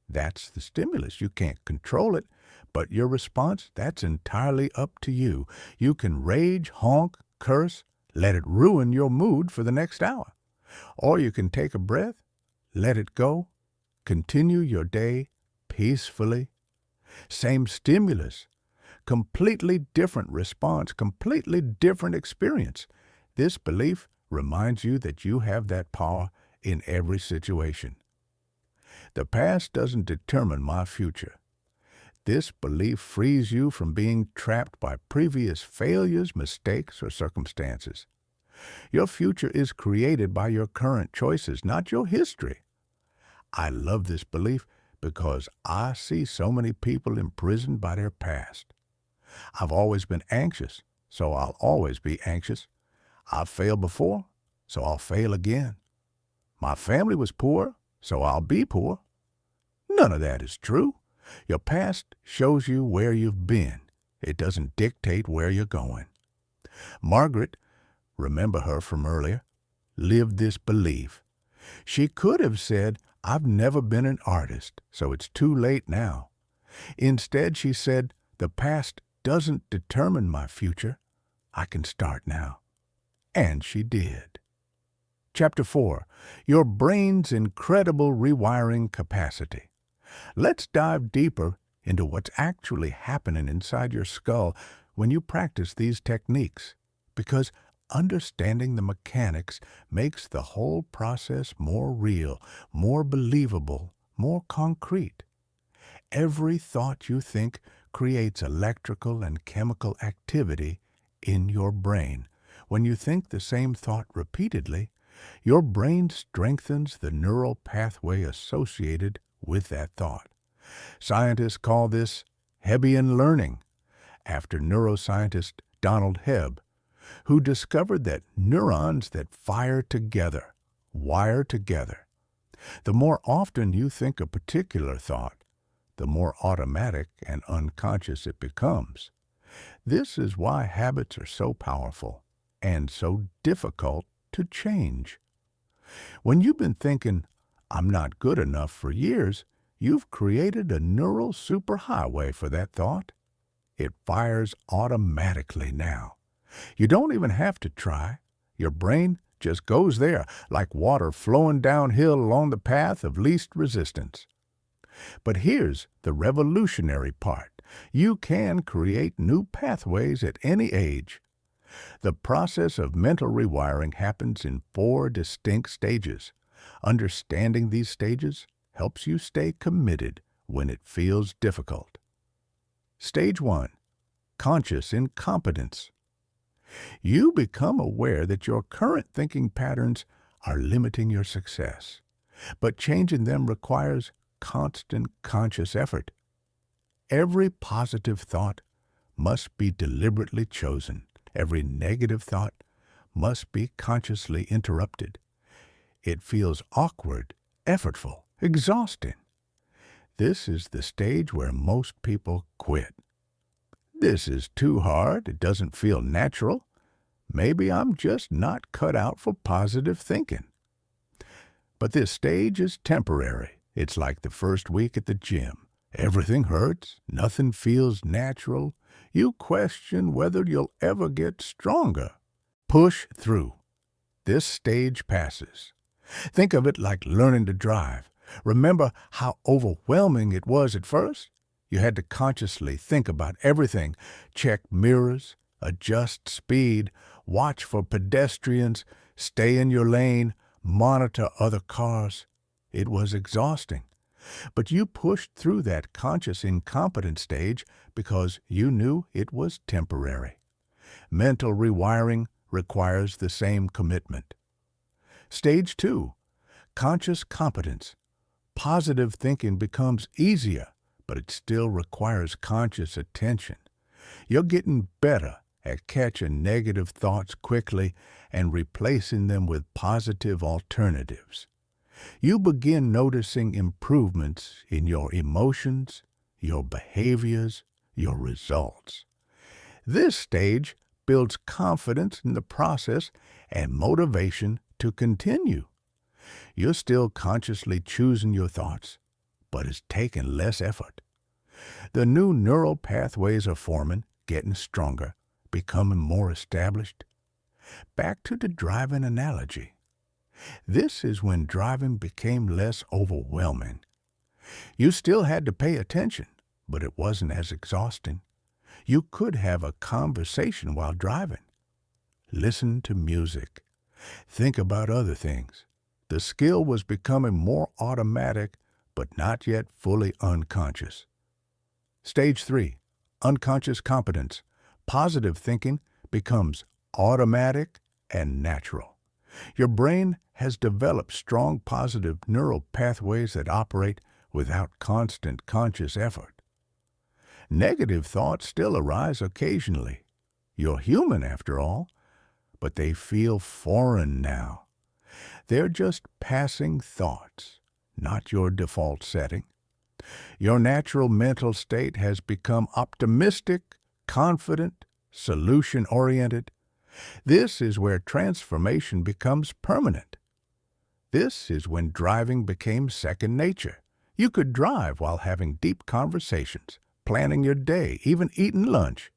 A: That's the stimulus. You can't control it, but your response, that's entirely up to you. You can rage, honk, curse, let it ruin your mood for the next hour. Or you can take a breath, let it go, continue your day peacefully. Same stimulus, completely different response, completely different experience. This belief reminds you that you have that power in every situation. The past doesn't determine my future. This belief frees you from being trapped by previous failures, mistakes, or circumstances. Your future is created by your current choices, not your history. I love this belief because I see so many people imprisoned by their past. I've always been anxious, so I'll always be anxious. I've failed before, so I'll fail again. My family was poor, so I'll be poor. None of that is true. Your past shows you where you've been. It doesn't dictate where you're going. Margaret, remember her from earlier, lived this belief. She could have said, I've never been an artist, so it's too late now. Instead, she said, the past doesn't determine my future. I can start now." And she did. Chapter 4. Your brain's incredible rewiring capacity. Let's dive deeper into what's actually happening inside your skull when you practice these techniques, because understanding the mechanics makes the whole process more real, more believable, more concrete. Every thought you think creates electrical and chemical activity in your brain. When you think the same thought repeatedly, your brain strengthens the neural pathway associated with that thought. Scientists call this Hebbian learning, after neuroscientist Donald Hebb, who discovered that neurons that fire together wire together. The more often you think a particular thought, the more automatic and unconscious it becomes. This is why habits are so powerful and so difficult to change. When you've been thinking, "I'm not good enough," for years, you've created a neural superhighway for that thought. It fires automatically now. You don't even have to try. Your brain just goes there, like water flowing downhill along the path of least resistance. But here's the revolutionary part. You can create new pathways at any age. The process of mental rewiring happens in 4 distinct stages. Understanding these stages helps you stay committed when it feels difficult. Stage 1. Conscious incompetence. You become aware that your current thinking patterns are limiting your success, but changing them requires constant conscious effort. Every positive thought must be deliberately chosen. Every negative thought must be consciously interrupted. It feels awkward, effortful, exhausting. This is the stage where most people quit. "This is too hard. It doesn't feel natural. Maybe I'm just not cut out for positive thinking." But this stage is temporary. It's like the first week at the gym. Everything hurts. Nothing feels natural. You question whether you'll ever get stronger. Push through. This stage passes. Think of it like learning to drive. Remember how overwhelming it was at first? You had to consciously think about everything. Check mirrors, adjust speed, watch for pedestrians, stay in your lane, monitor other cars. It was exhausting. But you pushed through that conscious incompetence stage because you knew it was temporary. Mental rewiring requires the same commitment. Stage 2. Conscious competence. Positive thinking becomes easier, but it still requires conscious attention. You're getting better at catching negative thoughts quickly and replacing them with positive alternatives. You begin noticing improvements in your emotions, your behaviors, your results. This stage builds confidence in the process and motivation to continue. You're still consciously choosing your thoughts, but it's taking less effort. The new neural pathways are forming, getting stronger, becoming more established. Back to the driving analogy. This is when driving became less overwhelming. You still had to pay attention, but it wasn't as exhausting. You could have a conversation while driving. Listen to music. Think about other things. The skill was becoming more automatic, but not yet fully unconscious. Stage 3. Unconscious competence. Positive thinking becomes automatic and natural. Your brain has developed strong positive neural pathways that operate without constant conscious effort. Negative thoughts still arise occasionally. You're human after all, but they feel foreign now. They're just passing thoughts, not your default setting. Your natural mental state has become optimistic, confident, solution-oriented. This is where transformation becomes permanent. This is when driving became second nature. You could drive while having deep conversations, planning your day, even eating lunch.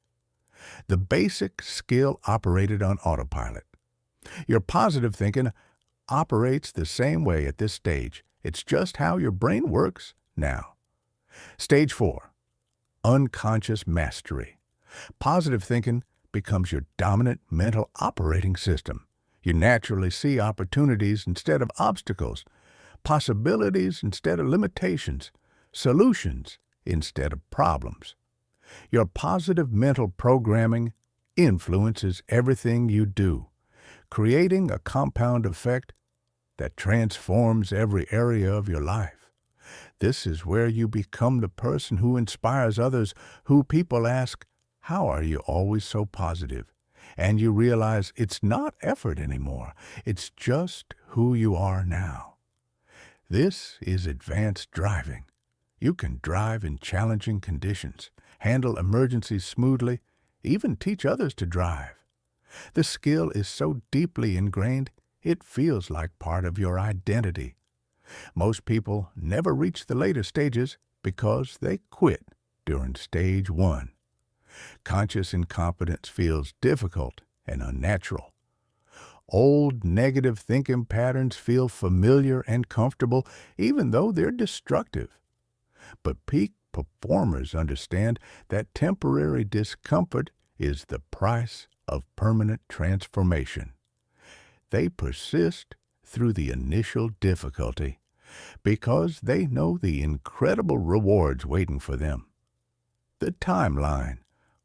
A: The basic skill operated on autopilot. Your positive thinking operates the same way at this stage. It's just how your brain works now. Stage 4. Unconscious mastery. Positive thinking becomes your dominant mental operating system. You naturally see opportunities instead of obstacles, possibilities instead of limitations, solutions instead of problems. Your positive mental programming influences everything you do, creating a compound effect that transforms every area of your life. This is where you become the person who inspires others, who people ask, "How are you always so positive?" And you realize it's not effort anymore. It's just who you are now. This is advanced driving. You can drive in challenging conditions, handle emergencies smoothly, even teach others to drive. The skill is so deeply ingrained, it feels like part of your identity. Most people never reach the later stages because they quit during stage 1. Conscious incompetence feels difficult and unnatural. Old negative thinking patterns feel familiar and comfortable, even though they're destructive. But peak performers understand that temporary discomfort is the price of permanent transformation. They persist through the initial difficulty because they know the incredible rewards waiting for them. The timeline,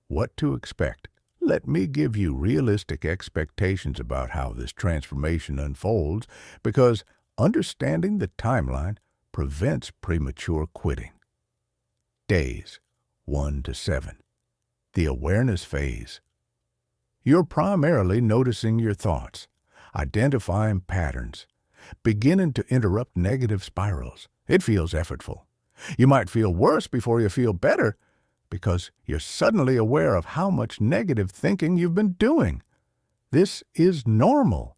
A: what to expect. Let me give you realistic expectations about how this transformation unfolds, because understanding the timeline prevents premature quitting. Days 1 to 7. The awareness phase. You're primarily noticing your thoughts, identifying patterns, beginning to interrupt negative spirals. It feels effortful. You might feel worse before you feel better, because you're suddenly aware of how much negative thinking you've been doing. This is normal.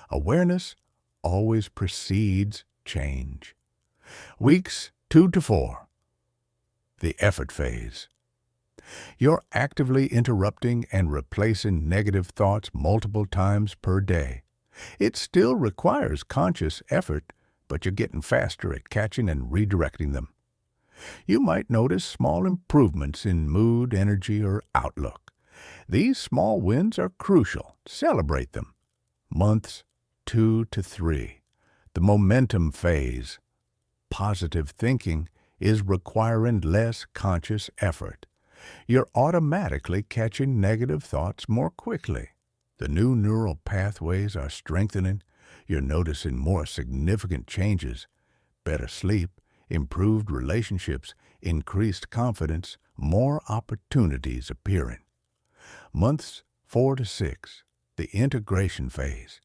A: Awareness always precedes change. Weeks 2 to 4. The effort phase. You're actively interrupting and replacing negative thoughts multiple times per day. It still requires conscious effort, but you're getting faster at catching and redirecting them. You might notice small improvements in mood, energy, or outlook. These small wins are crucial. Celebrate them. Months 2 to 3. The momentum phase. Positive thinking is requiring less conscious effort. You're automatically catching negative thoughts more quickly. The new neural pathways are strengthening. You're noticing more significant changes. Better sleep, improved relationships, increased confidence, more opportunities appearing. Months 4 to 6, the integration phase.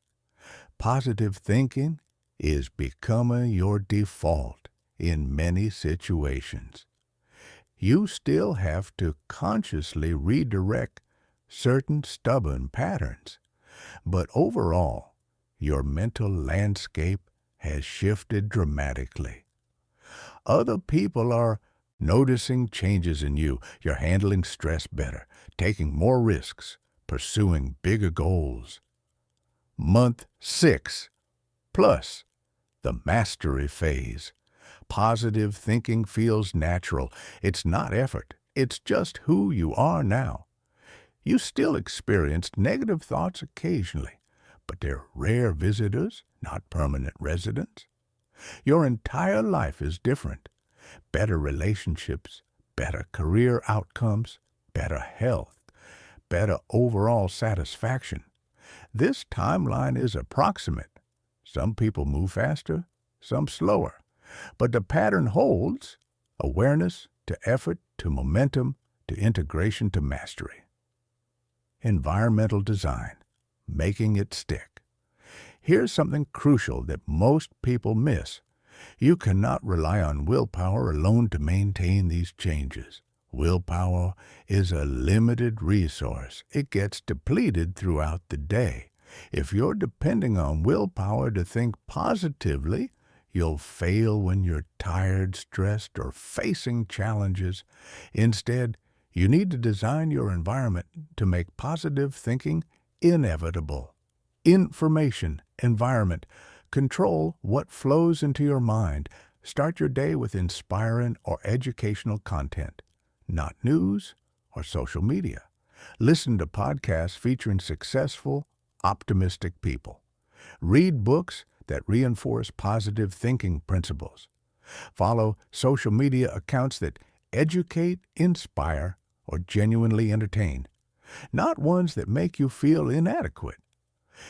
A: Positive thinking is becoming your default in many situations. You still have to consciously redirect certain stubborn patterns, but overall, your mental landscape has shifted dramatically. Other people are noticing changes in you. You're handling stress better, taking more risks, pursuing bigger goals. Month 6, plus the mastery phase. Positive thinking feels natural. It's not effort. It's just who you are now. You still experience negative thoughts occasionally, but they're rare visitors, not permanent residents. Your entire life is different. Better relationships, better career outcomes, better health, better overall satisfaction. This timeline is approximate. Some people move faster, some slower. But the pattern holds: awareness to effort to momentum to integration to mastery. Environmental design, making it stick. Here's something crucial that most people miss. You cannot rely on willpower alone to maintain these changes. Willpower is a limited resource. It gets depleted throughout the day. If you're depending on willpower to think positively, you'll fail when you're tired, stressed, or facing challenges. Instead, You need to design your environment to make positive thinking inevitable. Information environment. Control what flows into your mind. Start your day with inspiring or educational content, not news or social media. Listen to podcasts featuring successful, optimistic people. Read books that reinforce positive thinking principles. Follow social media accounts that educate, inspire, or genuinely entertain, not ones that make you feel inadequate.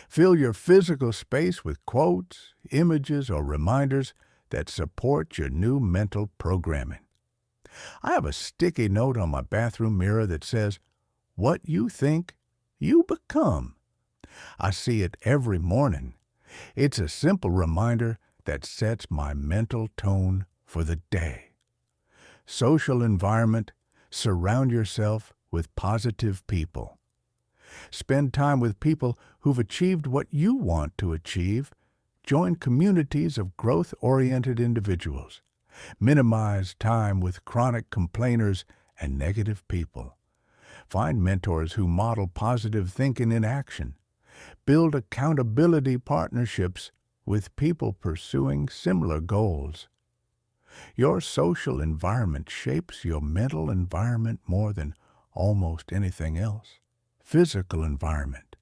A: Fill your physical space with quotes, images, or reminders that support your new mental programming. I have a sticky note on my bathroom mirror that says, "What you think, you become." I see it every morning. It's a simple reminder that sets my mental tone for the day. Social environment. Surround yourself with positive people. Spend time with people who've achieved what you want to achieve. Join communities of growth-oriented individuals. Minimize time with chronic complainers and negative people. Find mentors who model positive thinking in action. Build accountability partnerships with people pursuing similar goals. Your social environment shapes your mental environment more than almost anything else. Physical environment.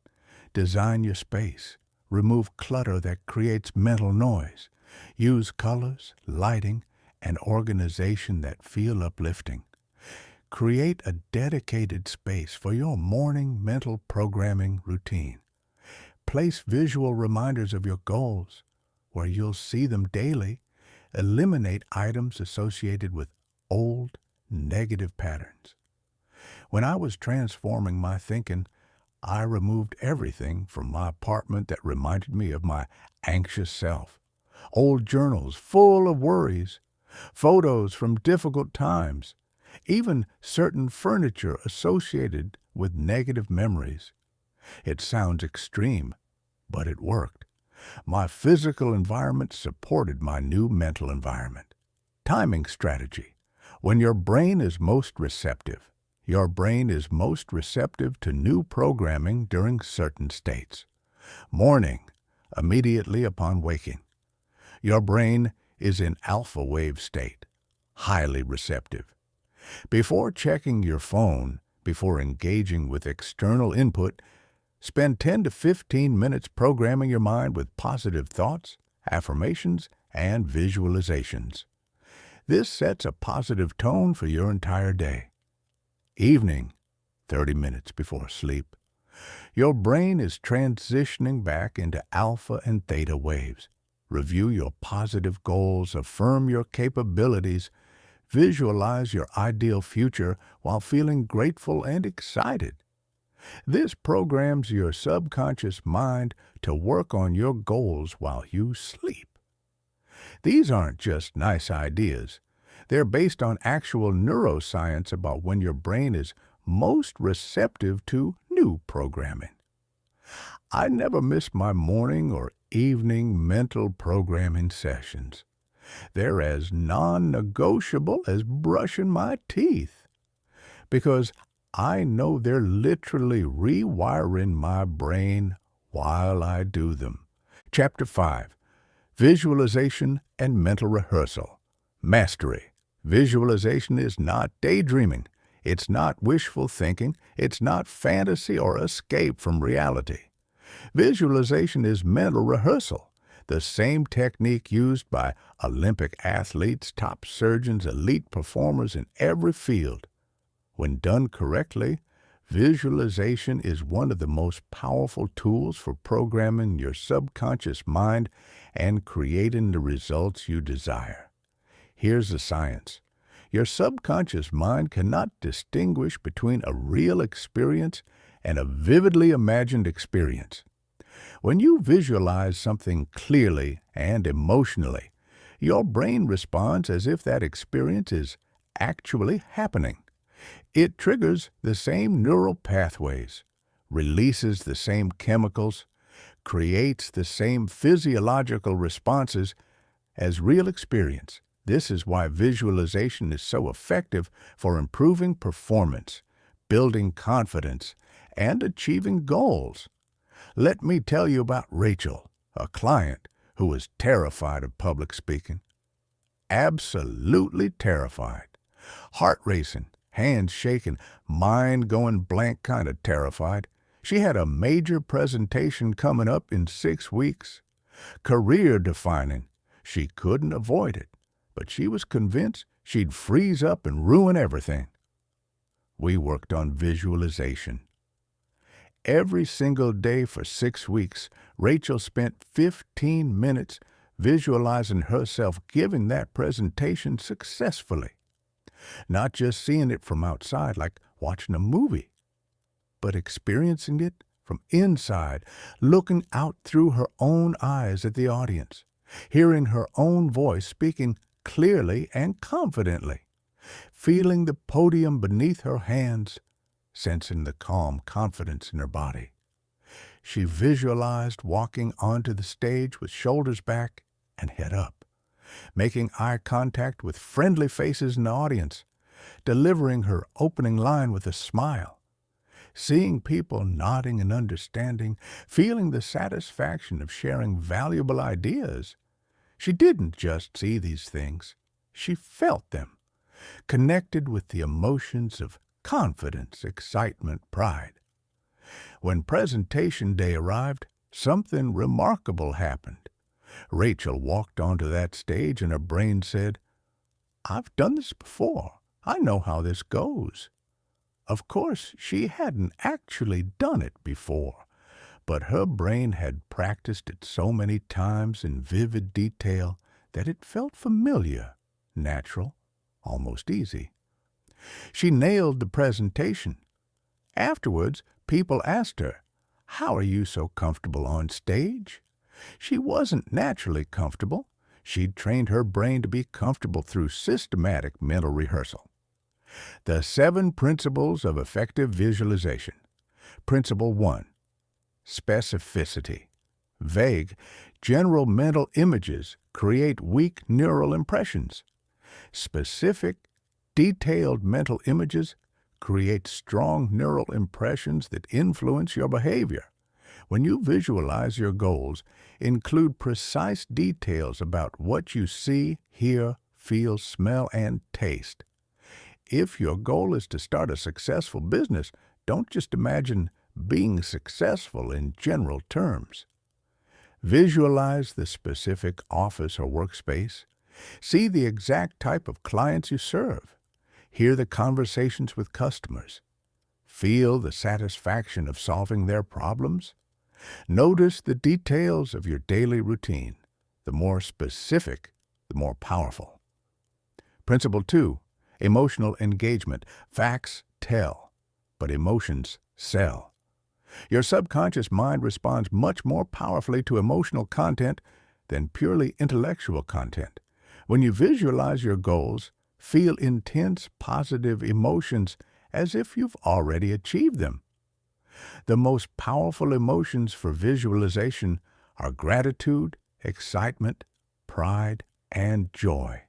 A: Design your space. Remove clutter that creates mental noise. Use colors, lighting, and organization that feel uplifting. Create a dedicated space for your morning mental programming routine. Place visual reminders of your goals where you'll see them daily. Eliminate items associated with old, negative patterns. When I was transforming my thinking, I removed everything from my apartment that reminded me of my anxious self. Old journals full of worries, photos from difficult times, even certain furniture associated with negative memories. It sounds extreme, but it worked. My physical environment supported my new mental environment. Timing strategy. When your brain is most receptive, your brain is most receptive to new programming during certain states. Morning, immediately upon waking. Your brain is in alpha wave state, highly receptive. Before checking your phone, before engaging with external input, spend 10 to 15 minutes programming your mind with positive thoughts, affirmations, and visualizations. This sets a positive tone for your entire day. Evening, 30 minutes before sleep. Your brain is transitioning back into alpha and theta waves. Review your positive goals, affirm your capabilities, visualize your ideal future while feeling grateful and excited. This programs your subconscious mind to work on your goals while you sleep. These aren't just nice ideas. They're based on actual neuroscience about when your brain is most receptive to new programming. I never miss my morning or evening mental programming sessions. They're as non-negotiable as brushing my teeth, because I know they're literally rewiring my brain while I do them. Chapter 5. Visualization and Mental Rehearsal. Mastery. Visualization is not daydreaming. It's not wishful thinking. It's not fantasy or escape from reality. Visualization is mental rehearsal, the same technique used by Olympic athletes, top surgeons, elite performers in every field. When done correctly, visualization is one of the most powerful tools for programming your subconscious mind and creating the results you desire. Here's the science. Your subconscious mind cannot distinguish between a real experience and a vividly imagined experience. When you visualize something clearly and emotionally, your brain responds as if that experience is actually happening. It triggers the same neural pathways, releases the same chemicals, creates the same physiological responses as real experience. This is why visualization is so effective for improving performance, building confidence, and achieving goals. Let me tell you about Rachel, a client who was terrified of public speaking. Absolutely terrified. Heart racing, hands shaking, mind going blank, kind of terrified. She had a major presentation coming up in 6 weeks. Career defining. She couldn't avoid it, but she was convinced she'd freeze up and ruin everything. We worked on visualization. Every single day for 6 weeks, Rachel spent 15 minutes visualizing herself giving that presentation successfully. Not just seeing it from outside like watching a movie, but experiencing it from inside, looking out through her own eyes at the audience, hearing her own voice speaking clearly and confidently, feeling the podium beneath her hands, sensing the calm confidence in her body. She visualized walking onto the stage with shoulders back and head up, making eye contact with friendly faces in the audience, delivering her opening line with a smile, seeing people nodding and understanding, feeling the satisfaction of sharing valuable ideas. She didn't just see these things, she felt them, connected with the emotions of confidence, excitement, pride. When presentation day arrived, something remarkable happened. Rachel walked onto that stage and her brain said, "I've done this before. I know how this goes." Of course, she hadn't actually done it before, but her brain had practiced it so many times in vivid detail that it felt familiar, natural, almost easy. She nailed the presentation. Afterwards, people asked her, "How are you so comfortable on stage?" She wasn't naturally comfortable. She'd trained her brain to be comfortable through systematic mental rehearsal. The 7 principles of effective visualization. Principle 1. Specificity. Vague, general mental images create weak neural impressions. Specific, detailed mental images create strong neural impressions that influence your behavior. When you visualize your goals, include precise details about what you see, hear, feel, smell, and taste. If your goal is to start a successful business, don't just imagine being successful in general terms. Visualize the specific office or workspace. See the exact type of clients you serve. Hear the conversations with customers. Feel the satisfaction of solving their problems. Notice the details of your daily routine. The more specific, the more powerful. Principle 2. Emotional engagement. Facts tell, but emotions sell. Your subconscious mind responds much more powerfully to emotional content than purely intellectual content. When you visualize your goals, feel intense, positive emotions as if you've already achieved them. The most powerful emotions for visualization are gratitude, excitement, pride, and joy.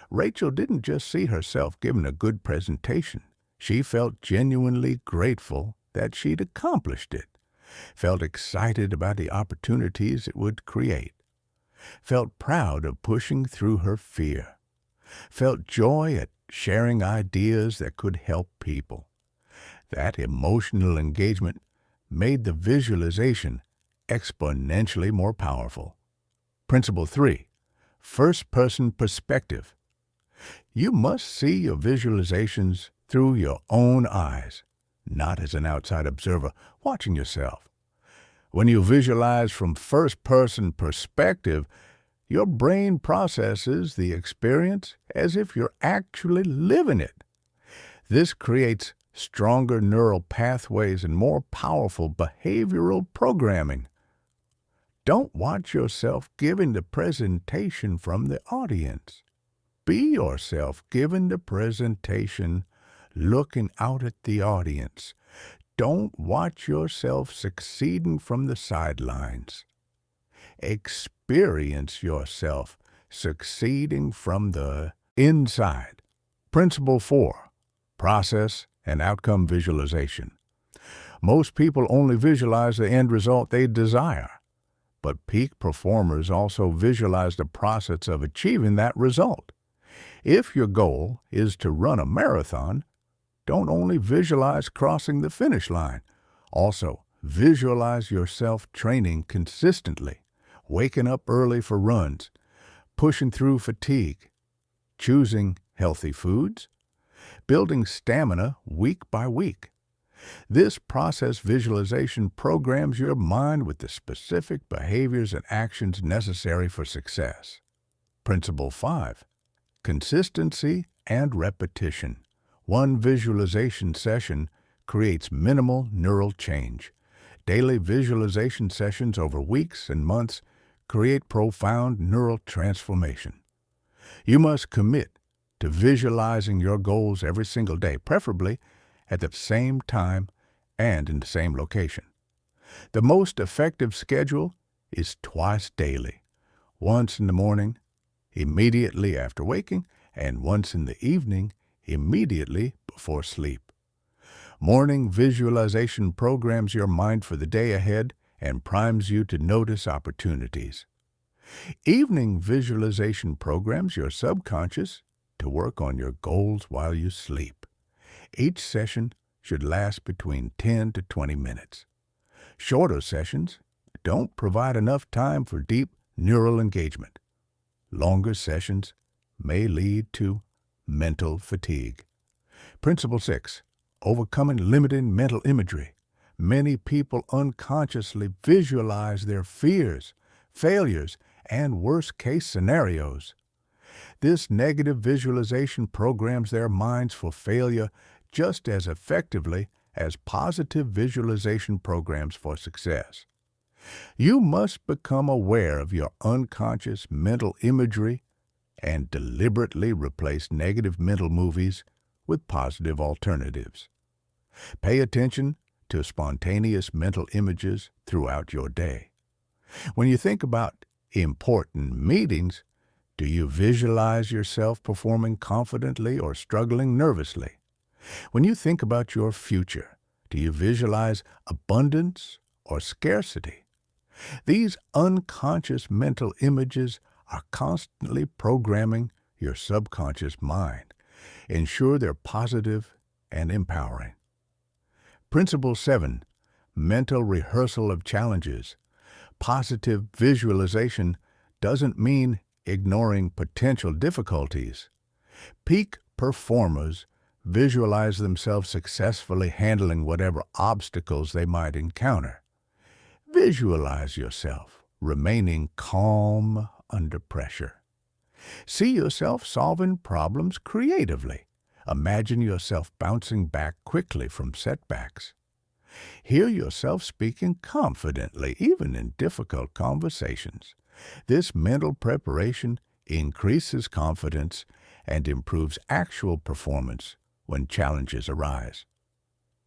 A: Rachel didn't just see herself giving a good presentation. She felt genuinely grateful that she'd accomplished it, felt excited about the opportunities it would create, felt proud of pushing through her fear, felt joy at sharing ideas that could help people. That emotional engagement made the visualization exponentially more powerful. Principle 3. First-person perspective. You must see your visualizations through your own eyes, not as an outside observer watching yourself. When you visualize from first-person perspective, your brain processes the experience as if you're actually living it. This creates stronger neural pathways and more powerful behavioral programming. Don't watch yourself giving the presentation from the audience. Be yourself giving the presentation, looking out at the audience. Don't watch yourself succeeding from the sidelines. Experience yourself succeeding from the inside. Principle 4. Process and outcome visualization. Most people only visualize the end result they desire, but peak performers also visualize the process of achieving that result. If your goal is to run a marathon, don't only visualize crossing the finish line. Also, visualize yourself training consistently, waking up early for runs, pushing through fatigue, choosing healthy foods, building stamina week by week. This process visualization programs your mind with the specific behaviors and actions necessary for success. Principle 5. Consistency and repetition. One visualization session creates minimal neural change. Daily visualization sessions over weeks and months create profound neural transformation. You must commit to visualizing your goals every single day, preferably at the same time and in the same location. The most effective schedule is twice daily, once in the morning, immediately after waking, and once in the evening, immediately before sleep. Morning visualization programs your mind for the day ahead and primes you to notice opportunities. Evening visualization programs your subconscious to work on your goals while you sleep. Each session should last between 10 to 20 minutes. Shorter sessions don't provide enough time for deep neural engagement. Longer sessions may lead to mental fatigue. Principle 6. Overcoming limiting mental imagery. Many people unconsciously visualize their fears, failures, and worst-case scenarios. This negative visualization programs their minds for failure just as effectively as positive visualization programs for success. You must become aware of your unconscious mental imagery and deliberately replace negative mental movies with positive alternatives. Pay attention to spontaneous mental images throughout your day. When you think about important meetings, do you visualize yourself performing confidently or struggling nervously? When you think about your future, do you visualize abundance or scarcity? These unconscious mental images are constantly programming your subconscious mind. Ensure they're positive and empowering. Principle 7. Mental rehearsal of challenges. Positive visualization doesn't mean ignoring potential difficulties. Peak performers visualize themselves successfully handling whatever obstacles they might encounter. Visualize yourself remaining calm under pressure. See yourself solving problems creatively. Imagine yourself bouncing back quickly from setbacks. Hear yourself speaking confidently, even in difficult conversations. This mental preparation increases confidence and improves actual performance when challenges arise.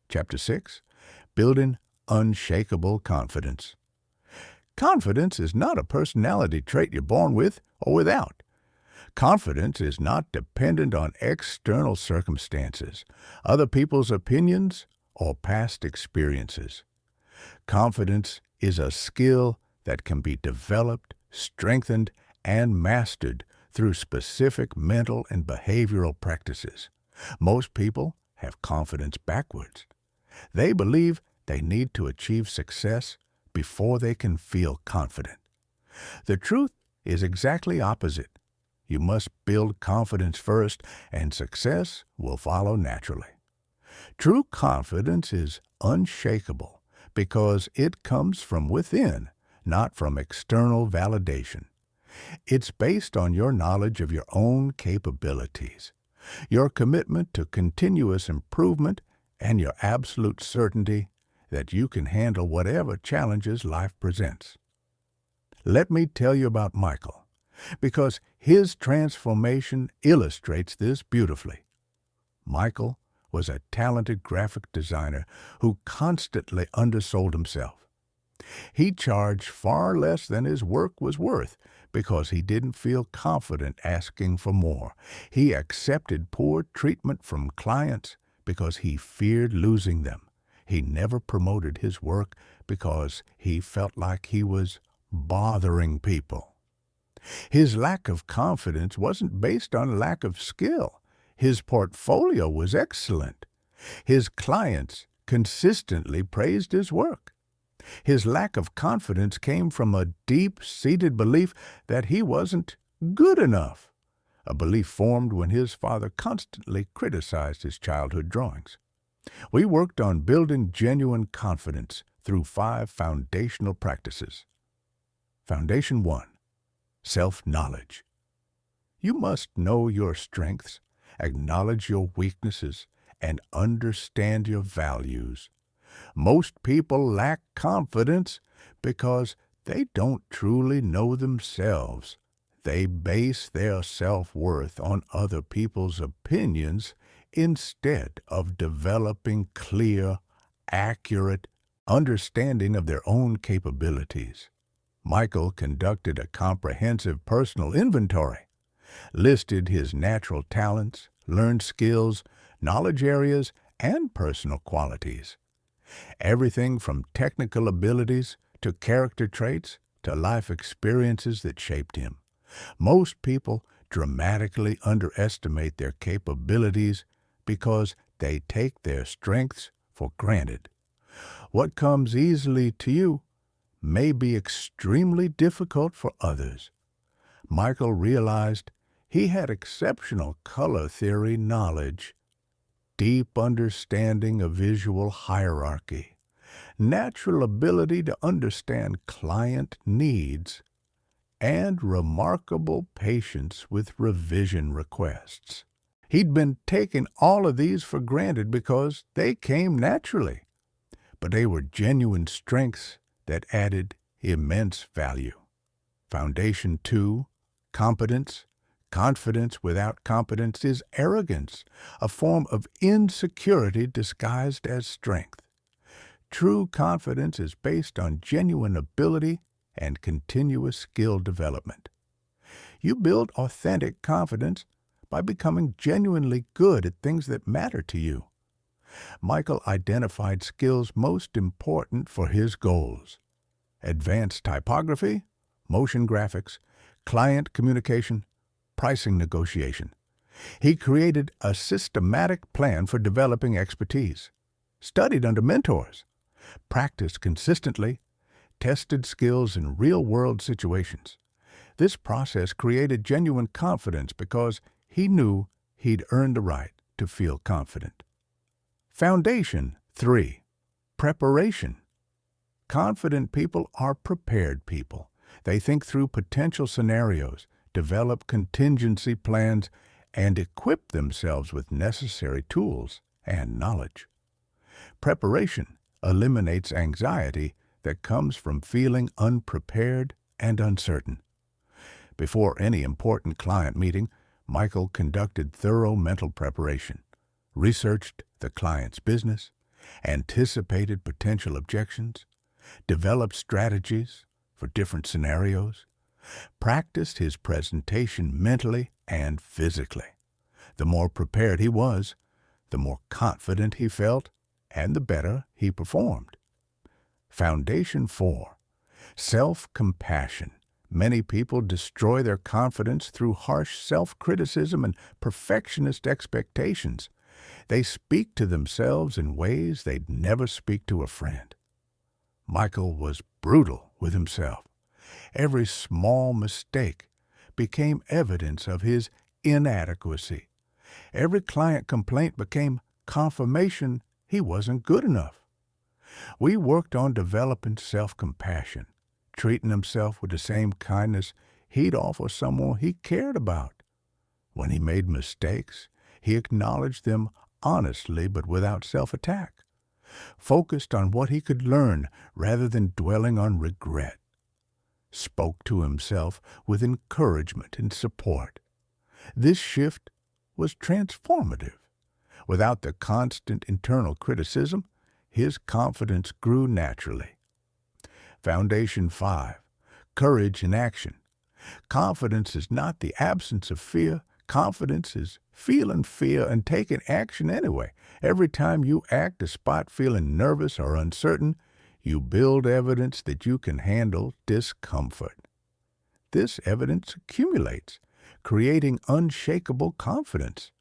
A: Chapter 6. Building unshakable confidence. Confidence is not a personality trait you're born with or without. Confidence is not dependent on external circumstances, other people's opinions, or past experiences. Confidence is a skill that can be developed, strengthened, and mastered through specific mental and behavioral practices. Most people have confidence backwards. They believe they need to achieve success before they can feel confident. The truth is exactly opposite. You must build confidence first, and success will follow naturally. True confidence is unshakable because it comes from within, not from external validation. It's based on your knowledge of your own capabilities, your commitment to continuous improvement, and your absolute certainty that you can handle whatever challenges life presents. Let me tell you about Michael, because his transformation illustrates this beautifully. Michael was a talented graphic designer who constantly undersold himself. He charged far less than his work was worth because he didn't feel confident asking for more. He accepted poor treatment from clients because he feared losing them. He never promoted his work because he felt like he was bothering people. His lack of confidence wasn't based on lack of skill. His portfolio was excellent. His clients consistently praised his work. His lack of confidence came from a deep-seated belief that he wasn't good enough, a belief formed when his father constantly criticized his childhood drawings. We worked on building genuine confidence through 5 foundational practices. Foundation 1. Self-knowledge. You must know your strengths, acknowledge your weaknesses, and understand your values. Most people lack confidence because they don't truly know themselves. They base their self-worth on other people's opinions instead of developing clear, accurate understanding of their own capabilities. Michael conducted a comprehensive personal inventory, listed his natural talents, learned skills, knowledge areas, and personal qualities. Everything from technical abilities to character traits to life experiences that shaped him. Most people dramatically underestimate their capabilities because they take their strengths for granted. What comes easily to you may be extremely difficult for others. Michael realized he had exceptional color theory knowledge, deep understanding of visual hierarchy, natural ability to understand client needs, and remarkable patience with revision requests. He'd been taking all of these for granted because they came naturally, but they were genuine strengths that added immense value. Foundation 2, competence. Confidence without competence is arrogance, a form of insecurity disguised as strength. True confidence is based on genuine ability and continuous skill development. You build authentic confidence by becoming genuinely good at things that matter to you. Michael identified skills most important for his goals: advanced typography, motion graphics, client communication, pricing negotiation. He created a systematic plan for developing expertise, studied under mentors, practiced consistently, tested skills in real-world situations. This process created genuine confidence because he knew he'd earned the right to feel confident. Foundation 3. Preparation. Confident people are prepared people. They think through potential scenarios, develop contingency plans, and equip themselves with necessary tools and knowledge. Preparation eliminates anxiety that comes from feeling unprepared and uncertain. Before any important client meeting, Michael conducted thorough mental preparation, researched the client's business, anticipated potential objections, developed strategies for different scenarios, practiced his presentation mentally and physically. The more prepared he was, the more confident he felt, and the better he performed. Foundation 4. Self-compassion. Many people destroy their confidence through harsh self-criticism and perfectionist expectations. They speak to themselves in ways they'd never speak to a friend. Michael was brutal with himself. Every small mistake became evidence of his inadequacy. Every client complaint became confirmation he wasn't good enough. We worked on developing self-compassion, treating himself with the same kindness he'd offer someone he cared about. When he made mistakes, he acknowledged them honestly but without self-attack, focused on what he could learn rather than dwelling on regret, spoke to himself with encouragement and support. This shift was transformative. Without the constant internal criticism, his confidence grew naturally. Foundation 5. Courage in action. Confidence is not the absence of fear. Confidence is feeling fear and taking action anyway. Every time you act despite feeling nervous or uncertain, you build evidence that you can handle discomfort. This evidence accumulates, creating unshakable confidence.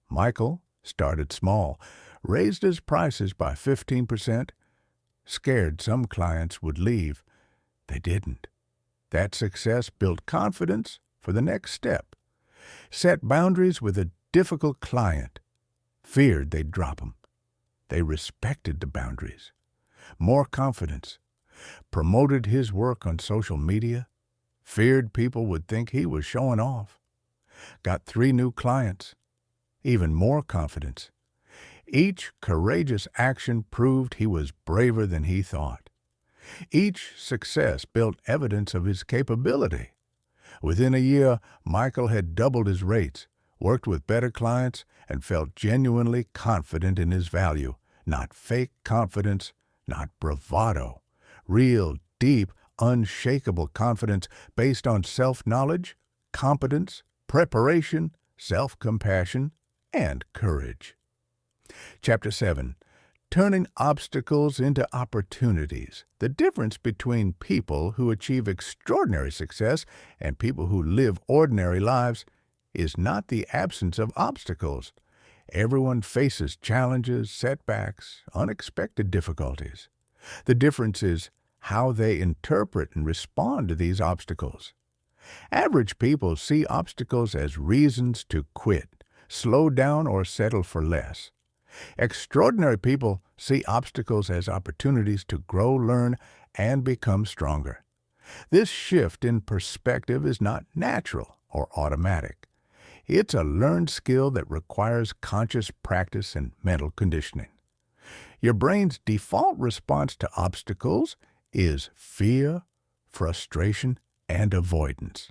A: Michael started small, raised his prices by 15%, scared some clients would leave. They didn't. That success built confidence for the next step. Set boundaries with a difficult client. Feared they'd drop them. They respected the boundaries. More confidence. Promoted his work on social media. Feared people would think he was showing off. Got 3 new clients. Even more confidence. Each courageous action proved he was braver than he thought. Each success built evidence of his capability. Within a year, Michael had doubled his rates, worked with better clients, and felt genuinely confident in his value. Not fake confidence, not bravado. Real, deep, unshakable confidence based on self-knowledge, competence, preparation, self-compassion, and courage. Chapter 7. Turning obstacles into opportunities. The difference between people who achieve extraordinary success and people who live ordinary lives is not the absence of obstacles. Everyone faces challenges, setbacks, unexpected difficulties. The difference is how they interpret and respond to these obstacles. Average people see obstacles as reasons to quit, slow down, or settle for less. Extraordinary people see obstacles as opportunities to grow, learn, and become stronger. This shift in perspective is not natural or automatic. It's a learned skill that requires conscious practice and mental conditioning. Your brain's default response to obstacles is fear, frustration, and avoidance.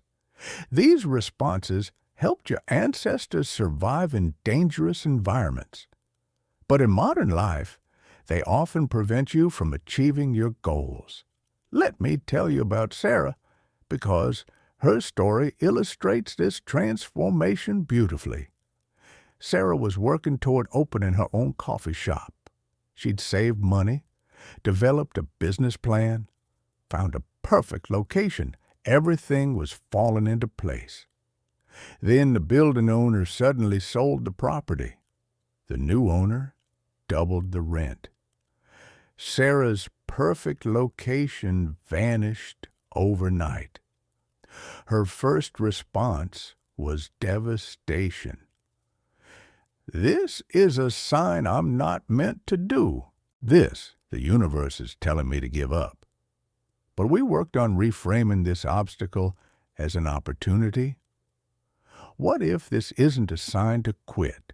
A: These responses helped your ancestors survive in dangerous environments. But in modern life, they often prevent you from achieving your goals. Let me tell you about Sarah, because her story illustrates this transformation beautifully. Sarah was working toward opening her own coffee shop. She'd saved money, developed a business plan, found a perfect location. Everything was falling into place. Then the building owner suddenly sold the property. The new owner doubled the rent. Sarah's perfect location vanished overnight. Her first response was devastation. This is a sign I'm not meant to do. This, the universe is telling me to give up. But we worked on reframing this obstacle as an opportunity. What if this isn't a sign to quit?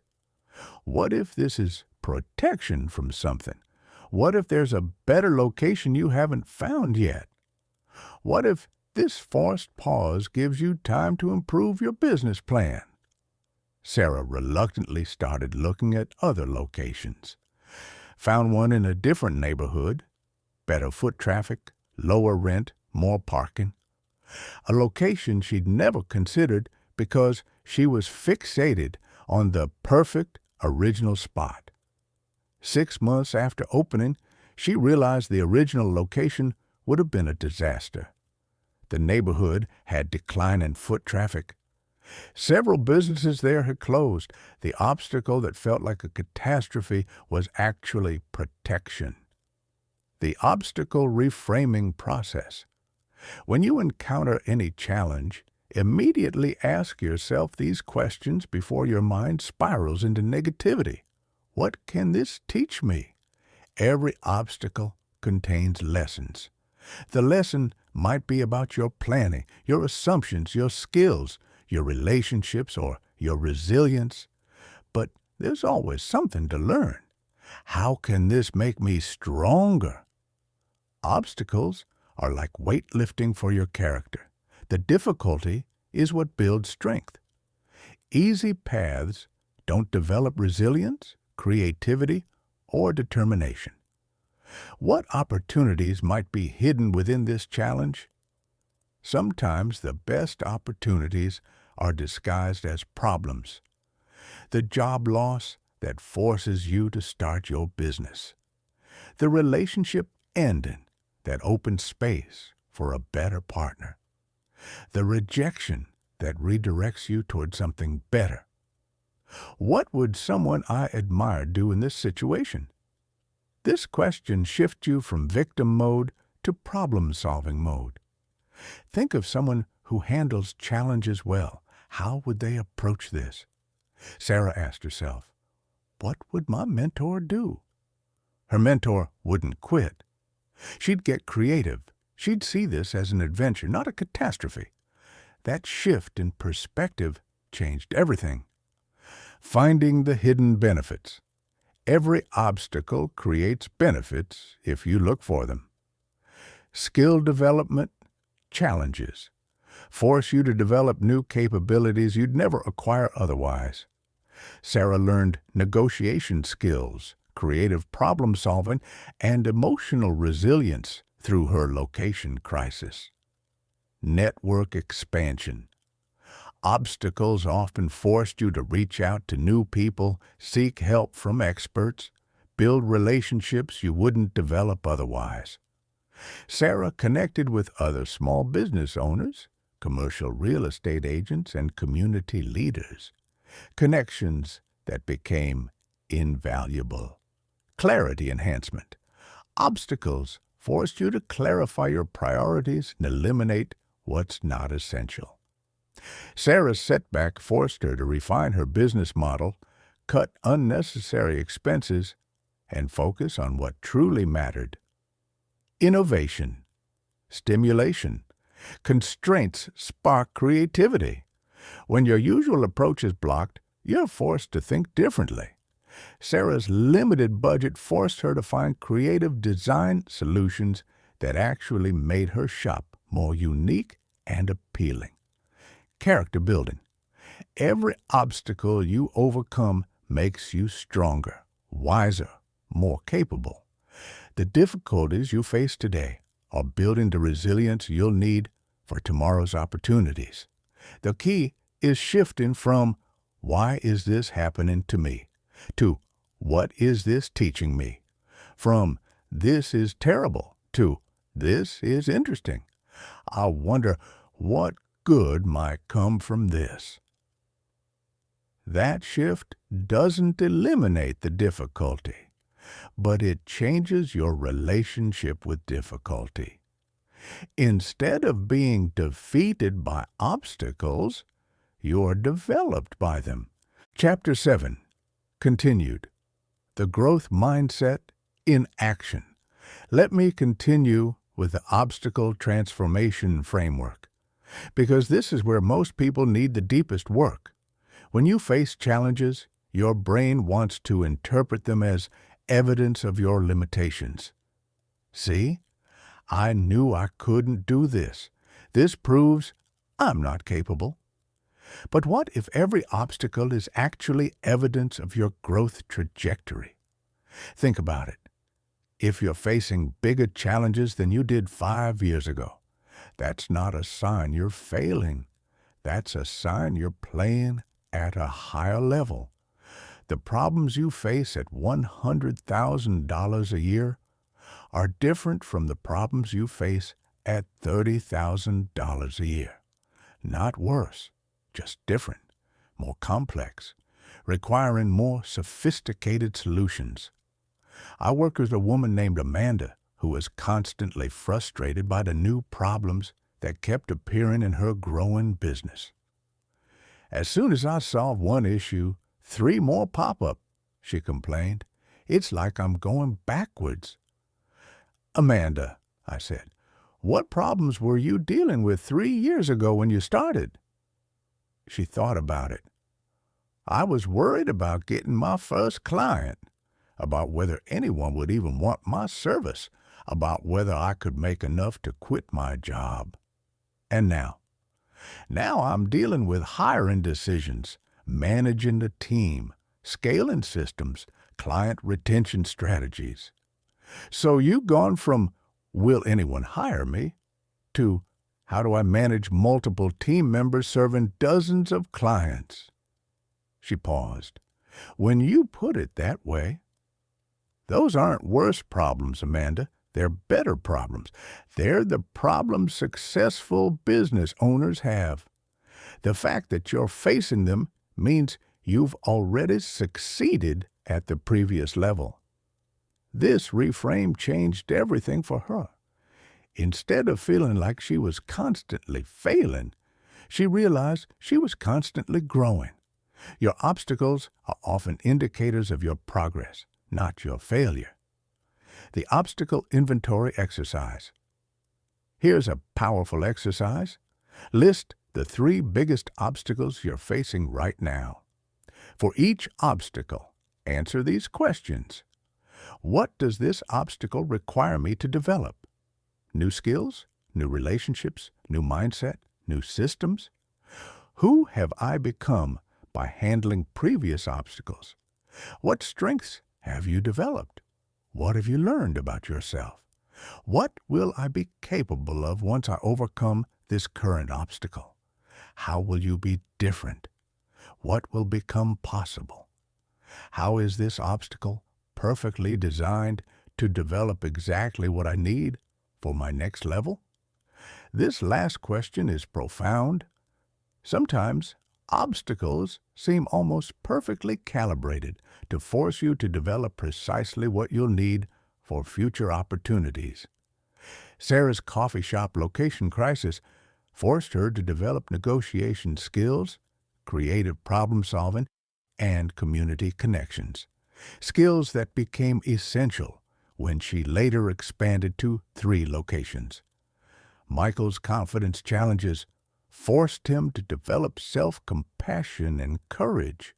A: What if this is protection from something? What if there's a better location you haven't found yet? What if this forced pause gives you time to improve your business plan? Sarah reluctantly started looking at other locations. Found one in a different neighborhood, better foot traffic, lower rent, more parking. A location she'd never considered because she was fixated on the perfect original spot. 6 months after opening, she realized the original location would have been a disaster. The neighborhood had declining foot traffic. Several businesses there had closed. The obstacle that felt like a catastrophe was actually protection. The obstacle reframing process. When you encounter any challenge, immediately ask yourself these questions before your mind spirals into negativity. What can this teach me? Every obstacle contains lessons. The lesson might be about your planning, your assumptions, your skills, your relationships, or your resilience. But there's always something to learn. How can this make me stronger? Obstacles are like weightlifting for your character. The difficulty is what builds strength. Easy paths don't develop resilience, creativity, or determination. What opportunities might be hidden within this challenge? Sometimes the best opportunities are disguised as problems. The job loss that forces you to start your business. The relationship ending that opens space for a better partner. The rejection that redirects you toward something better. What would someone I admire do in this situation? This question shifts you from victim mode to problem-solving mode. Think of someone who handles challenges well. How would they approach this? Sarah asked herself, what would my mentor do? Her mentor wouldn't quit. She'd get creative. She'd see this as an adventure, not a catastrophe. That shift in perspective changed everything. Finding the hidden benefits. Every obstacle creates benefits if you look for them. Skill development challenges force you to develop new capabilities you'd never acquire otherwise. Sarah learned negotiation skills, creative problem-solving, and emotional resilience through her location crisis. Network expansion. Obstacles often forced you to reach out to new people, seek help from experts, build relationships you wouldn't develop otherwise. Sarah connected with other small business owners, commercial real estate agents, and community leaders. Connections that became invaluable. Clarity enhancement. Obstacles forced you to clarify your priorities and eliminate what's not essential. Sarah's setback forced her to refine her business model, cut unnecessary expenses, and focus on what truly mattered. Innovation, stimulation, constraints spark creativity. When your usual approach is blocked, you're forced to think differently. Sarah's limited budget forced her to find creative design solutions that actually made her shop more unique and appealing. Character building. Every obstacle you overcome makes you stronger, wiser, more capable. The difficulties you face today are building the resilience you'll need for tomorrow's opportunities. The key is shifting from, why is this happening to me, to, what is this teaching me? From, this is terrible, to, this is interesting. I wonder what good might come from this. That shift doesn't eliminate the difficulty, but it changes your relationship with difficulty. Instead of being defeated by obstacles, you are developed by them. Chapter 7. Continued. The growth mindset in action. Let me continue with the obstacle transformation framework, because this is where most people need the deepest work. When you face challenges, your brain wants to interpret them as evidence of your limitations. See? I knew I couldn't do this. This proves I'm not capable. But what if every obstacle is actually evidence of your growth trajectory? Think about it. If you're facing bigger challenges than you did 5 years ago, that's not a sign you're failing. That's a sign you're playing at a higher level. The problems you face at $100,000 a year are different from the problems you face at $30,000 a year. Not worse, just different, more complex, requiring more sophisticated solutions. I work with a woman named Amanda who was constantly frustrated by the new problems that kept appearing in her growing business. As soon as I solve one issue, 3 more pop up, she complained. It's like I'm going backwards. Amanda, I said, what problems were you dealing with 3 years ago when you started? She thought about it. I was worried about getting my first client, about whether anyone would even want my service, about whether I could make enough to quit my job. And now I'm dealing with hiring decisions, managing the team, scaling systems, client retention strategies. So you've gone from, will anyone hire me, to, how do I manage multiple team members serving dozens of clients? She paused. When you put it that way, those aren't worse problems, Amanda. They're better problems. They're the problems successful business owners have. The fact that you're facing them means you've already succeeded at the previous level. This reframe changed everything for her. Instead of feeling like she was constantly failing, she realized she was constantly growing. Your obstacles are often indicators of your progress, not your failure. The obstacle inventory exercise. Here's a powerful exercise. List the 3 biggest obstacles you're facing right now. For each obstacle, answer these questions. What does this obstacle require me to develop? New skills, new relationships, new mindset, new systems? Who have I become by handling previous obstacles? What strengths have you developed? What have you learned about yourself? What will I be capable of once I overcome this current obstacle? How will you be different? What will become possible? How is this obstacle perfectly designed to develop exactly what I need for my next level? This last question is profound. Sometimes obstacles seem almost perfectly calibrated to force you to develop precisely what you'll need for future opportunities. Sarah's coffee shop location crisis forced her to develop negotiation skills, creative problem-solving, and community connections, skills that became essential when she later expanded to 3 locations. Michael's confidence challenges forced him to develop self-compassion and courage,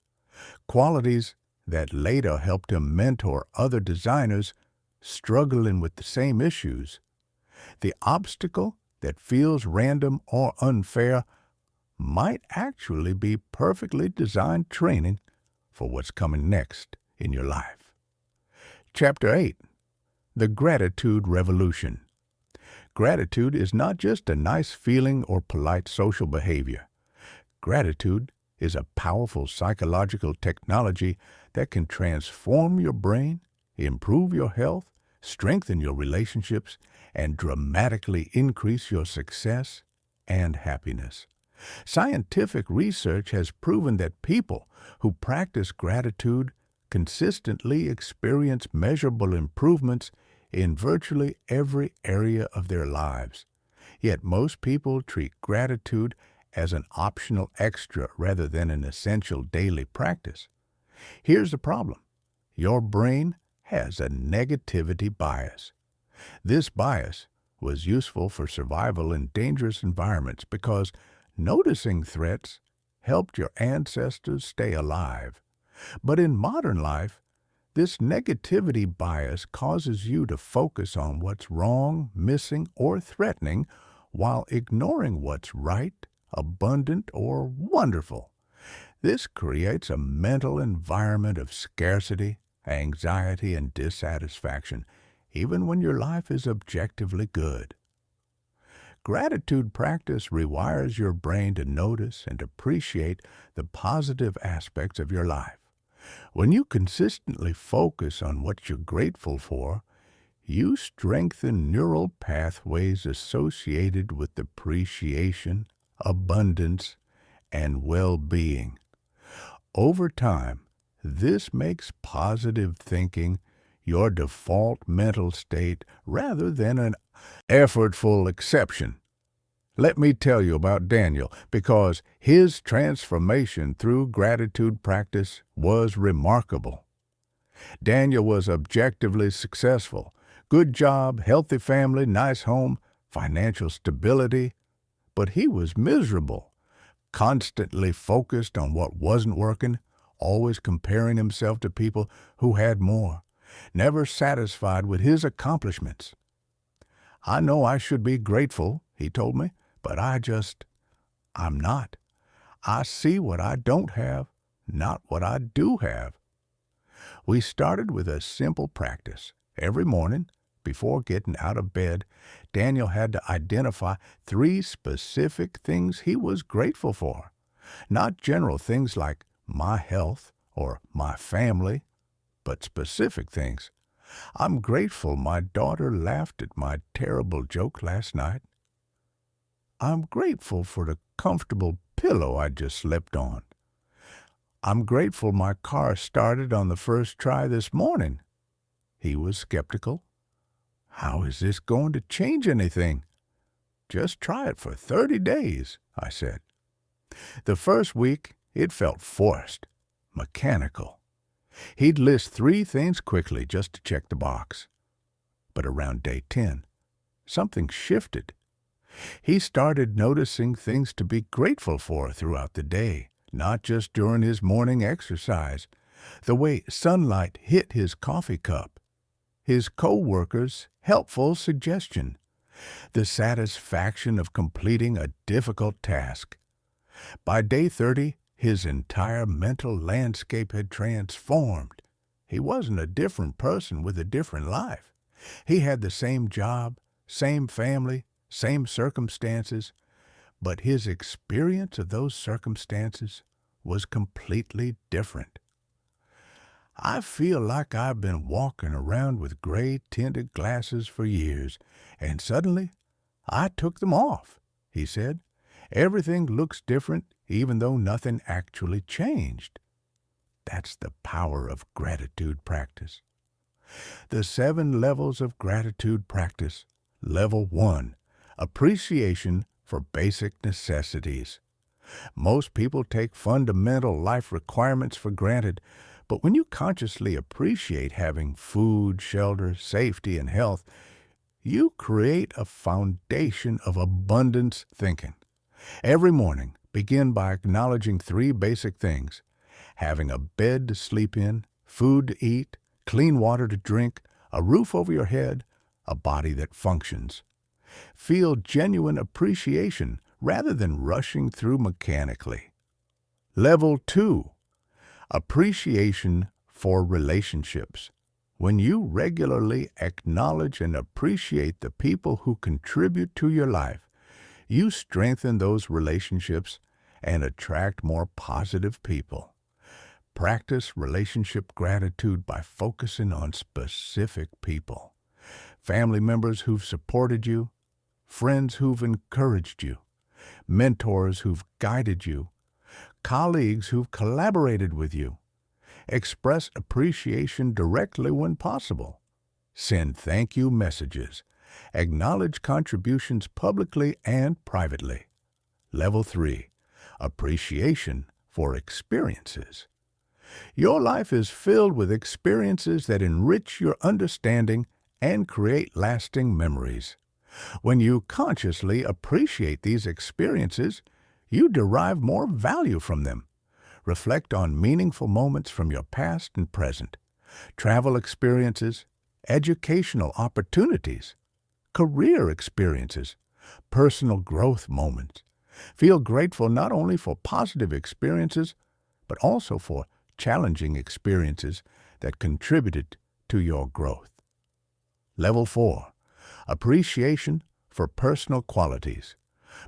A: qualities that later helped him mentor other designers struggling with the same issues. The obstacle that feels random or unfair might actually be perfectly designed training for what's coming next in your life. Chapter 8. The Gratitude Revolution. Gratitude is not just a nice feeling or polite social behavior. Gratitude is a powerful psychological technology that can transform your brain, improve your health, strengthen your relationships, and dramatically increase your success and happiness. Scientific research has proven that people who practice gratitude consistently experience measurable improvements in virtually every area of their lives. Yet most people treat gratitude as an optional extra rather than an essential daily practice. Here's the problem. Your brain has a negativity bias. This bias was useful for survival in dangerous environments because noticing threats helped your ancestors stay alive. But in modern life, this negativity bias causes you to focus on what's wrong, missing, or threatening while ignoring what's right, abundant, or wonderful. This creates a mental environment of scarcity, anxiety, and dissatisfaction, even when your life is objectively good. Gratitude practice rewires your brain to notice and appreciate the positive aspects of your life. When you consistently focus on what you're grateful for, you strengthen neural pathways associated with appreciation, abundance, and well-being. Over time, this makes positive thinking your default mental state rather than an effortful exception. Let me tell you about Daniel, because his transformation through gratitude practice was remarkable. Daniel was objectively successful. Good job, healthy family, nice home, financial stability. But he was miserable, constantly focused on what wasn't working, always comparing himself to people who had more, never satisfied with his accomplishments. I know I should be grateful, he told me, but I'm not. I see what I don't have, not what I do have. We started with a simple practice. Every morning, before getting out of bed, Daniel had to identify 3 specific things he was grateful for. Not general things like my health or my family, but specific things. I'm grateful my daughter laughed at my terrible joke last night. I'm grateful for the comfortable pillow I just slept on. I'm grateful my car started on the first try this morning. He was skeptical. How is this going to change anything? Just try it for 30 days, I said. The first week, it felt forced, mechanical. He'd list 3 things quickly just to check the box. But around day 10, something shifted. He started noticing things to be grateful for throughout the day, not just during his morning exercise. The way sunlight hit his coffee cup, his co-workers' helpful suggestion, the satisfaction of completing a difficult task. By day 30, his entire mental landscape had transformed. He wasn't a different person with a different life. He had the same job, same family, same circumstances, but his experience of those circumstances was completely different. I feel like I've been walking around with gray-tinted glasses for years, and suddenly I took them off, he said. Everything looks different even though nothing actually changed. That's the power of gratitude practice. The 7 levels of gratitude practice. Level 1. Appreciation for basic necessities. Most people take fundamental life requirements for granted, but when you consciously appreciate having food, shelter, safety, and health, you create a foundation of abundance thinking. Every morning, begin by acknowledging 3 basic things: having a bed to sleep in, food to eat, clean water to drink, a roof over your head, a body that functions. Feel genuine appreciation rather than rushing through mechanically. Level 2. Appreciation for relationships. When you regularly acknowledge and appreciate the people who contribute to your life, you strengthen those relationships and attract more positive people. Practice relationship gratitude by focusing on specific people. Family members who've supported you, friends who've encouraged you, mentors who've guided you, colleagues who've collaborated with you. Express appreciation directly when possible. Send thank you messages. Acknowledge contributions publicly and privately. Level 3. Appreciation for experiences. Your life is filled with experiences that enrich your understanding and create lasting memories. When you consciously appreciate these experiences, you derive more value from them. Reflect on meaningful moments from your past and present, travel experiences, educational opportunities, career experiences, personal growth moments. Feel grateful not only for positive experiences, but also for challenging experiences that contributed to your growth. Level 4. Appreciation for personal qualities.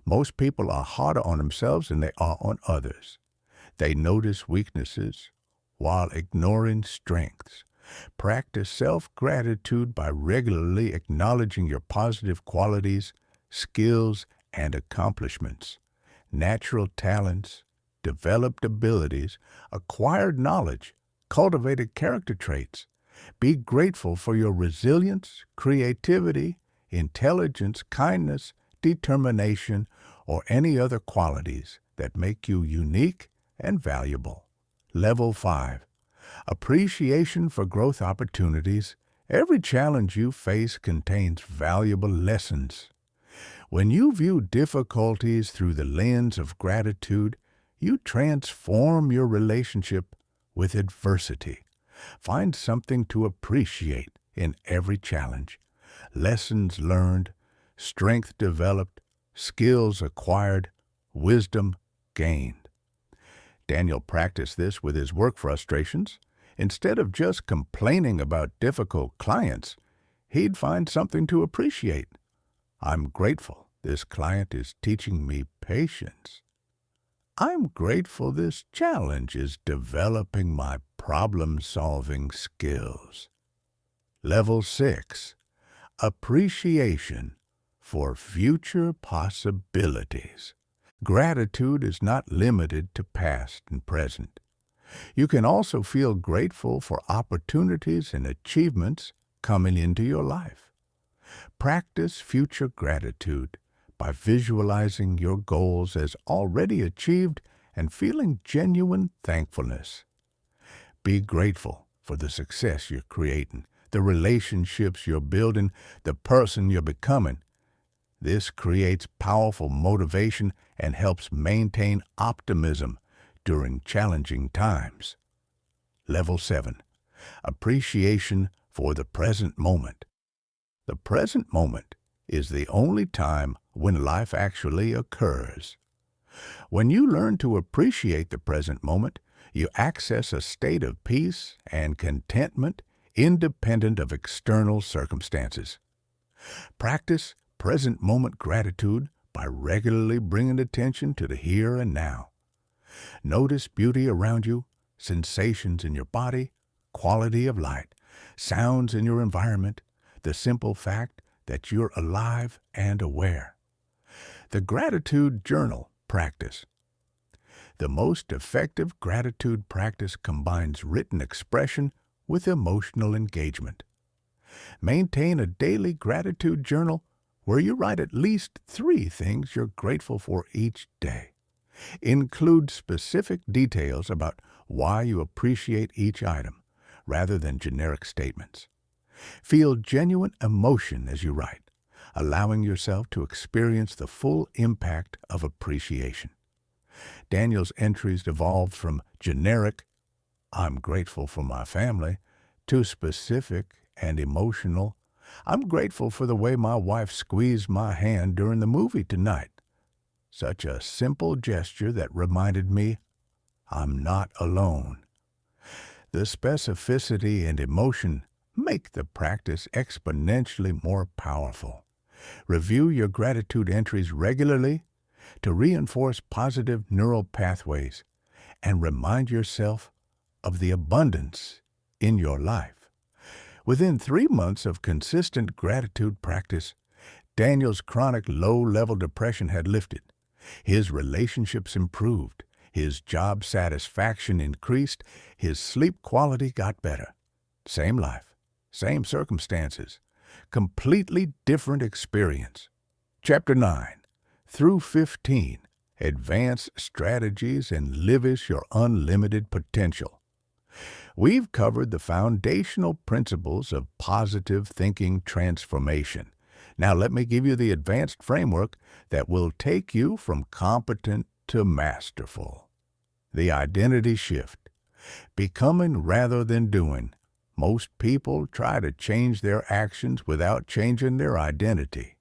A: Most people are harder on themselves than they are on others. They notice weaknesses while ignoring strengths. Practice self-gratitude by regularly acknowledging your positive qualities, skills, and accomplishments, natural talents, developed abilities, acquired knowledge, cultivated character traits. Be grateful for your resilience, creativity, intelligence, kindness, determination, or any other qualities that make you unique and valuable. Level 5. Appreciation for growth opportunities. Every challenge you face contains valuable lessons. When you view difficulties through the lens of gratitude, you transform your relationship with adversity. Find something to appreciate in every challenge. Lessons learned, strength developed, skills acquired, wisdom gained. Daniel practiced this with his work frustrations. Instead of just complaining about difficult clients, he'd find something to appreciate. I'm grateful this client is teaching me patience. I'm grateful this challenge is developing my problem-solving skills. Level 6. Appreciation for future possibilities. Gratitude is not limited to past and present. You can also feel grateful for opportunities and achievements coming into your life. Practice future gratitude by visualizing your goals as already achieved and feeling genuine thankfulness. Be grateful for the success you're creating, the relationships you're building, the person you're becoming. This creates powerful motivation and helps maintain optimism during challenging times. Level 7. Appreciation for the present moment. The present moment is the only time when life actually occurs. When you learn to appreciate the present moment, you access a state of peace and contentment independent of external circumstances. Practice present moment gratitude by regularly bringing attention to the here and now. Notice beauty around you, sensations in your body, quality of light, sounds in your environment, the simple fact that you're alive and aware. The gratitude journal practice. The most effective gratitude practice combines written expression with emotional engagement. Maintain a daily gratitude journal where you write at least 3 things you're grateful for each day. Include specific details about why you appreciate each item, rather than generic statements. Feel genuine emotion as you write, allowing yourself to experience the full impact of appreciation. Daniel's entries evolved from generic, "I'm grateful for my family," to specific and emotional, "I'm grateful for the way my wife squeezed my hand during the movie tonight. Such a simple gesture that reminded me I'm not alone." The specificity and emotion make the practice exponentially more powerful. Review your gratitude entries regularly to reinforce positive neural pathways and remind yourself of the abundance in your life. Within 3 months of consistent gratitude practice, Daniel's chronic low-level depression had lifted. His relationships improved, his job satisfaction increased, his sleep quality got better. Same life, same circumstances, completely different experience. Chapter 9, through 15, Advanced Strategies and Livish Your Unlimited Potential. We've covered the foundational principles of positive thinking transformation. Now let me give you the advanced framework that will take you from competent to masterful. The identity shift. Becoming rather than doing. Most people try to change their actions without changing their identity.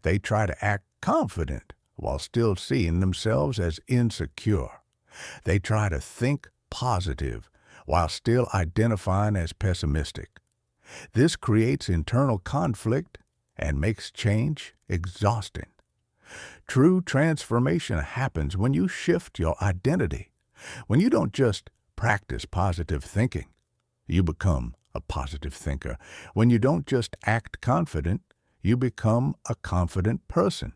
A: They try to act confident while still seeing themselves as insecure. They try to think positive while still identifying as pessimistic. This creates internal conflict and makes change exhausting. True transformation happens when you shift your identity. When you don't just practice positive thinking, you become a positive thinker. When you don't just act confident, you become a confident person.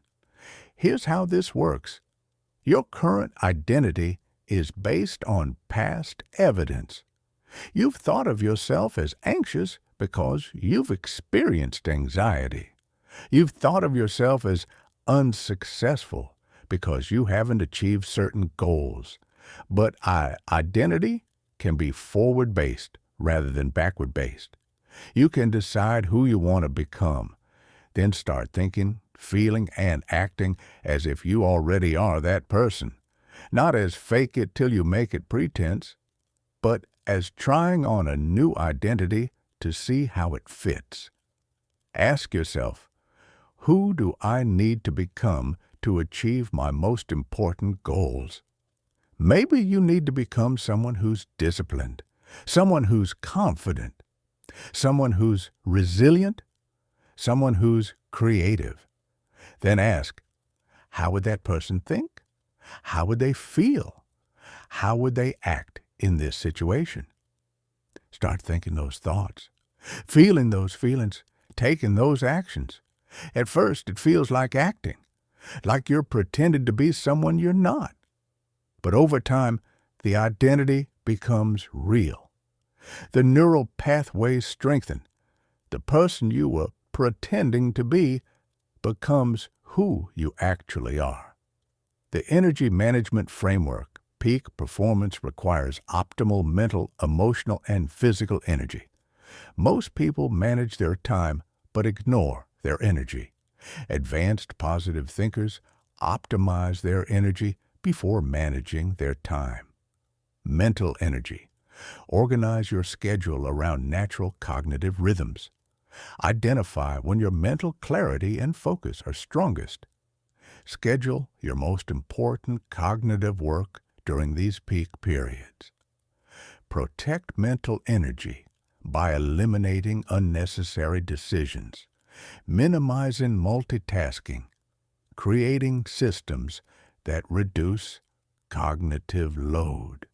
A: Here's how this works. Your current identity is based on past evidence. You've thought of yourself as anxious because you've experienced anxiety. You've thought of yourself as unsuccessful because you haven't achieved certain goals. But identity can be forward-based rather than backward-based. You can decide who you want to become, then start thinking, feeling, and acting as if you already are that person. Not as fake it till you make it pretense, but as trying on a new identity to see how it fits. Ask yourself, who do I need to become to achieve my most important goals? Maybe you need to become someone who's disciplined, someone who's confident, someone who's resilient, someone who's creative. Then ask, how would that person think? How would they feel? How would they act in this situation? Start thinking those thoughts, feeling those feelings, taking those actions. At first, it feels like acting, like you're pretending to be someone you're not. But over time, the identity becomes real. The neural pathways strengthen. The person you were pretending to be becomes who you actually are. The energy management framework, peak performance, requires optimal mental, emotional, and physical energy. Most people manage their time but ignore their energy. Advanced positive thinkers optimize their energy before managing their time. Mental energy. Organize your schedule around natural cognitive rhythms. Identify when your mental clarity and focus are strongest. Schedule your most important cognitive work during these peak periods. Protect mental energy by eliminating unnecessary decisions, minimizing multitasking, creating systems that reduce cognitive load.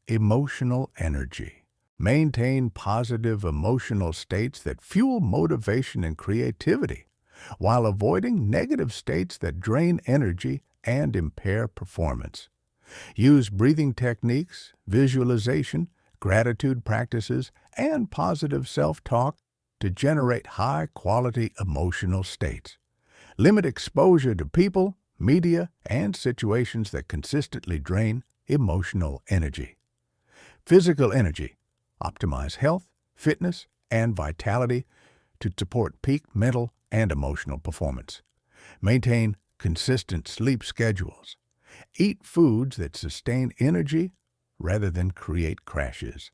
A: Emotional energy. Maintain positive emotional states that fuel motivation and creativity, while avoiding negative states that drain energy and impair performance. Use breathing techniques, visualization, gratitude practices, and positive self-talk to generate high-quality emotional states. Limit exposure to people, media, and situations that consistently drain emotional energy. Physical energy. Optimize health, fitness, and vitality to support peak mental and emotional performance. Maintain consistent sleep schedules. Eat foods that sustain energy rather than create crashes.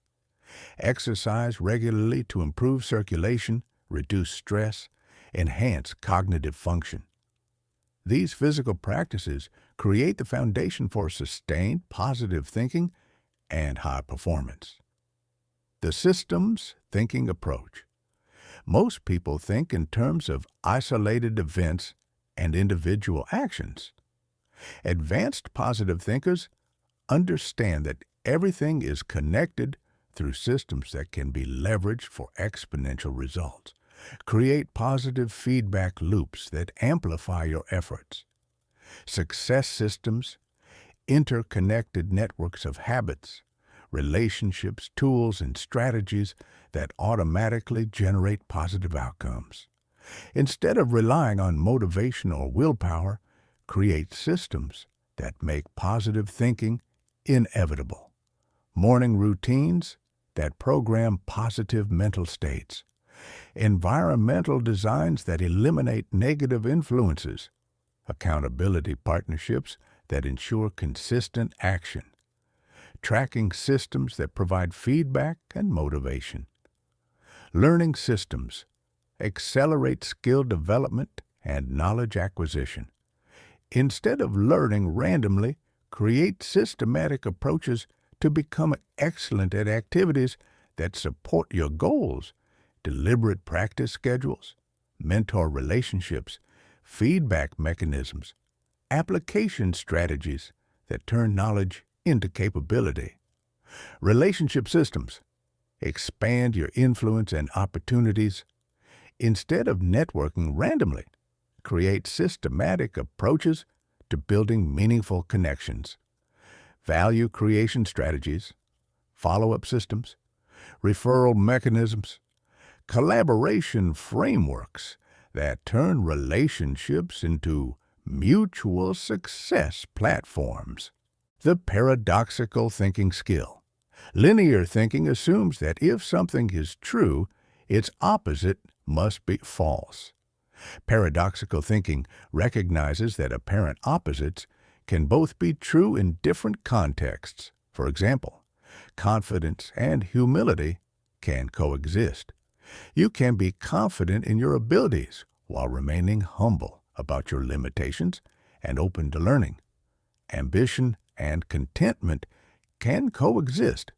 A: Exercise regularly to improve circulation, reduce stress, enhance cognitive function. These physical practices create the foundation for sustained positive thinking and high performance. The systems thinking approach. Most people think in terms of isolated events and individual actions. Advanced positive thinkers understand that everything is connected through systems that can be leveraged for exponential results. Create positive feedback loops that amplify your efforts. Success systems, interconnected networks of habits, relationships, tools, and strategies that automatically generate positive outcomes. Instead of relying on motivation or willpower, create systems that make positive thinking inevitable. Morning routines that program positive mental states. Environmental designs that eliminate negative influences. Accountability partnerships that ensure consistent action. Tracking systems that provide feedback and motivation. Learning systems accelerate skill development and knowledge acquisition. Instead of learning randomly, create systematic approaches to become excellent at activities that support your goals. Deliberate practice schedules, mentor relationships, feedback mechanisms, application strategies that turn knowledge into capability. Relationship systems. Expand your influence and opportunities. Instead of networking randomly, create systematic approaches to building meaningful connections. Value creation strategies, follow-up systems, referral mechanisms, collaboration frameworks that turn relationships into mutual success platforms. The paradoxical thinking skill. Linear thinking assumes that if something is true, its opposite must be false. Paradoxical thinking recognizes that apparent opposites can both be true in different contexts. For example, confidence and humility can coexist. You can be confident in your abilities while remaining humble about your limitations and open to learning. Ambition and contentment can coexist.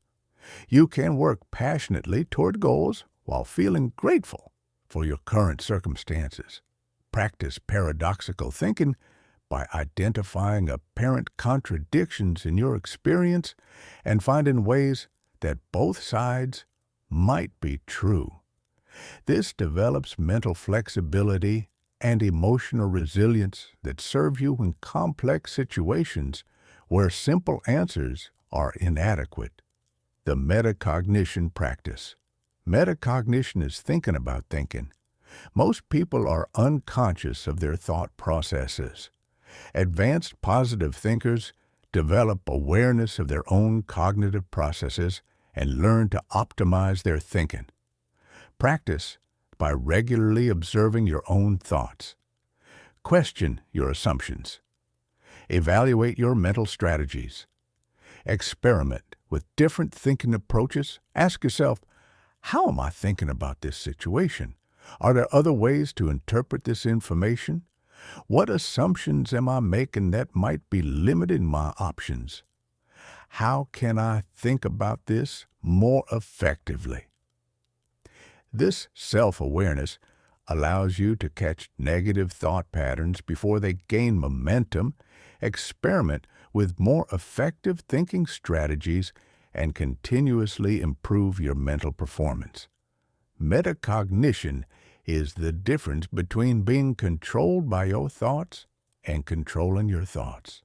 A: You can work passionately toward goals while feeling grateful for your current circumstances. Practice paradoxical thinking by identifying apparent contradictions in your experience and finding ways that both sides might be true. This develops mental flexibility and emotional resilience that serve you in complex situations where simple answers are inadequate. The metacognition practice. Metacognition is thinking about thinking. Most people are unconscious of their thought processes. Advanced positive thinkers develop awareness of their own cognitive processes and learn to optimize their thinking. Practice by regularly observing your own thoughts. Question your assumptions. Evaluate your mental strategies. Experiment with different thinking approaches. Ask yourself, how am I thinking about this situation? Are there other ways to interpret this information? What assumptions am I making that might be limiting my options? How can I think about this more effectively? This self-awareness allows you to catch negative thought patterns before they gain momentum, experiment with more effective thinking strategies, and continuously improve your mental performance. Metacognition is the difference between being controlled by your thoughts and controlling your thoughts.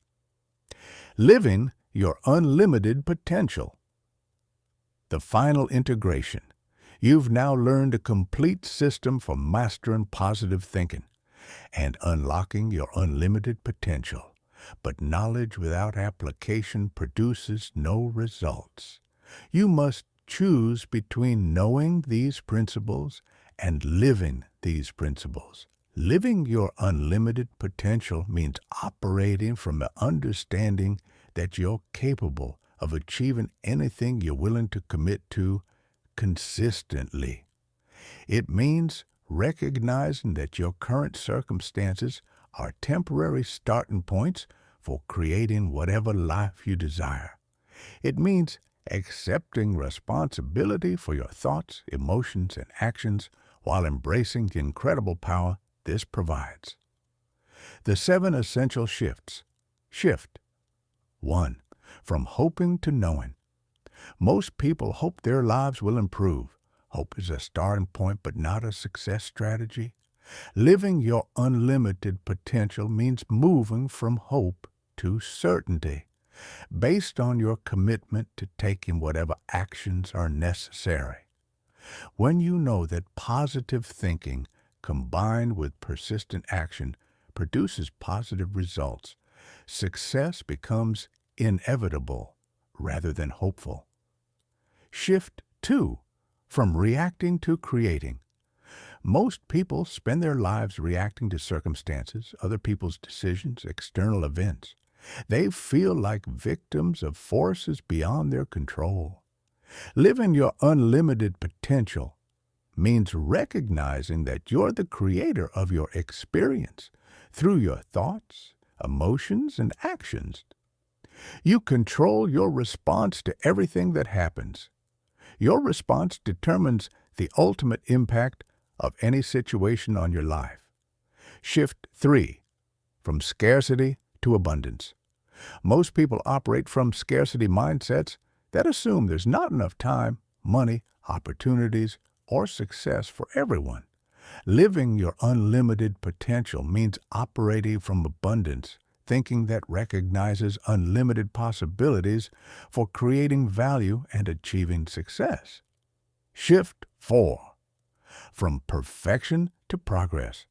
A: Living your unlimited potential. The final integration. You've now learned a complete system for mastering positive thinking and unlocking your unlimited potential. But knowledge without application produces no results. You must choose between knowing these principles and living these principles. Living your unlimited potential means operating from the understanding that you're capable of achieving anything you're willing to commit to consistently. It means recognizing that your current circumstances are temporary starting points for creating whatever life you desire. It means accepting responsibility for your thoughts, emotions, and actions while embracing the incredible power this provides. The 7 essential shifts. Shift 1. From hoping to knowing. Most people hope their lives will improve. Hope is a starting point, but not a success strategy. Living your unlimited potential means moving from hope to certainty, based on your commitment to taking whatever actions are necessary. When you know that positive thinking combined with persistent action produces positive results, success becomes inevitable rather than hopeful. Shift 2. From reacting to creating. Most people spend their lives reacting to circumstances, other people's decisions, external events. They feel like victims of forces beyond their control. Living your unlimited potential means recognizing that you're the creator of your experience through your thoughts, emotions, and actions. You control your response to everything that happens. Your response determines the ultimate impact of any situation on your life. Shift 3. From scarcity to abundance. Most people operate from scarcity mindsets that assume there's not enough time, money, opportunities, or success for everyone. Living your unlimited potential means operating from abundance, thinking that recognizes unlimited possibilities for creating value and achieving success. Shift 4. From perfection to progress.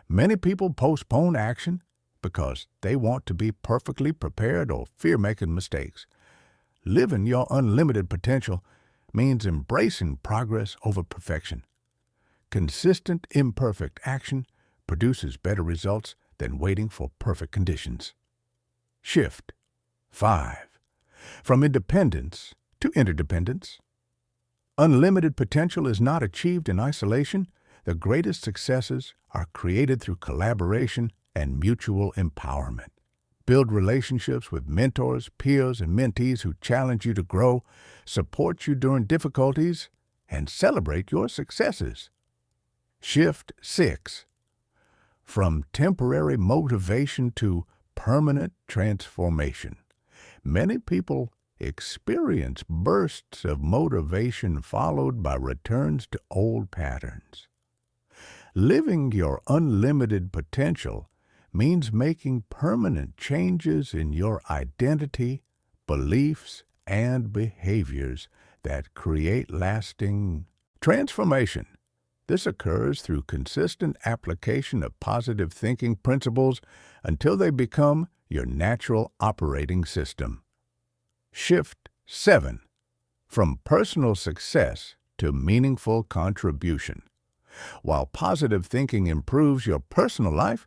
A: Many people postpone action because they want to be perfectly prepared or fear making mistakes. Living your unlimited potential means embracing progress over perfection. Consistent, imperfect action produces better results than waiting for perfect conditions. Shift 5. From independence to interdependence. Unlimited potential is not achieved in isolation. The greatest successes are created through collaboration and mutual empowerment. Build relationships with mentors, peers, and mentees who challenge you to grow, support you during difficulties, and celebrate your successes. Shift 6. From temporary motivation to permanent transformation. Many people experience bursts of motivation followed by returns to old patterns. Living your unlimited potential means making permanent changes in your identity, beliefs, and behaviors that create lasting transformation. This occurs through consistent application of positive thinking principles until they become your natural operating system. Shift 7. From personal success to meaningful contribution. While positive thinking improves your personal life,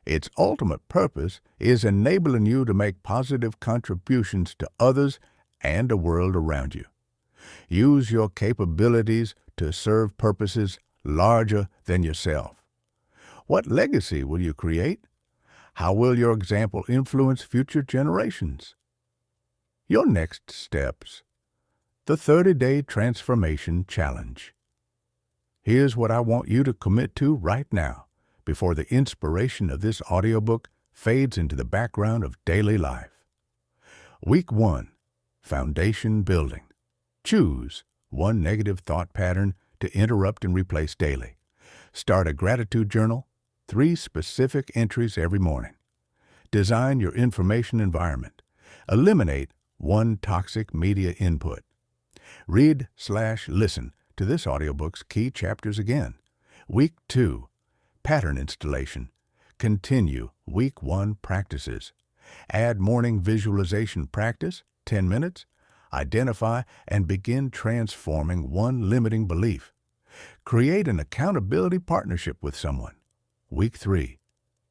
A: its ultimate purpose is enabling you to make positive contributions to others and the world around you. Use your capabilities to serve purposes larger than yourself. What legacy will you create? How will your example influence future generations? Your next steps. The 30-Day Transformation Challenge. Here's what I want you to commit to right now before the inspiration of this audiobook fades into the background of daily life. Week 1. Foundation Building. Choose one negative thought pattern to interrupt and replace daily. Start a gratitude journal, 3 specific entries every morning. Design your information environment. Eliminate 1 toxic media input. Read/listen to this audiobook's key chapters again. Week 2. Pattern Installation. Continue Week 1 practices. Add morning visualization practice, 10 minutes. Identify and begin transforming one limiting belief. Create an accountability partnership with someone. Week 3.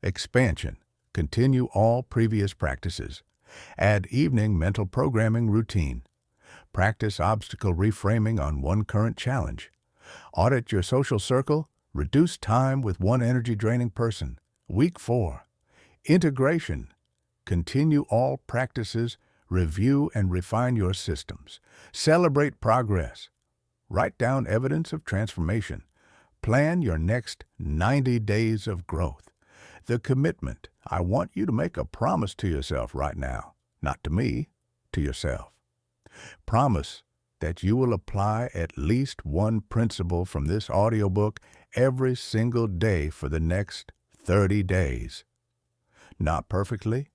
A: Expansion. Continue all previous practices. Add evening mental programming routine. Practice obstacle reframing on one current challenge. Audit your social circle. Reduce time with one energy-draining person. Week 4. Integration. Continue all practices. Review and refine your systems. Celebrate progress. Write down evidence of transformation. Plan your next 90 days of growth. The commitment. I want you to make a promise to yourself right now. Not to me, to yourself. Promise that you will apply at least one principle from this audiobook every single day for the next 30 days. Not perfectly,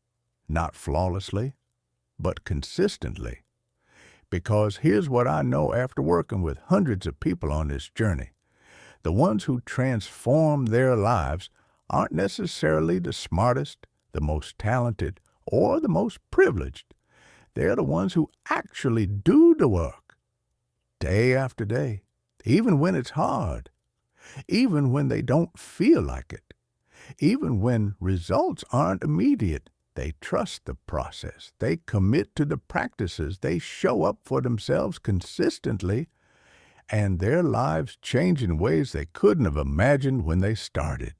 A: not flawlessly, but consistently. Because here's what I know after working with hundreds of people on this journey. The ones who transform their lives aren't necessarily the smartest, the most talented, or the most privileged. They're the ones who actually do the work, day after day, even when it's hard, even when they don't feel like it, even when results aren't immediate. They trust the process. They commit to the practices. They show up for themselves consistently, and their lives change in ways they couldn't have imagined when they started.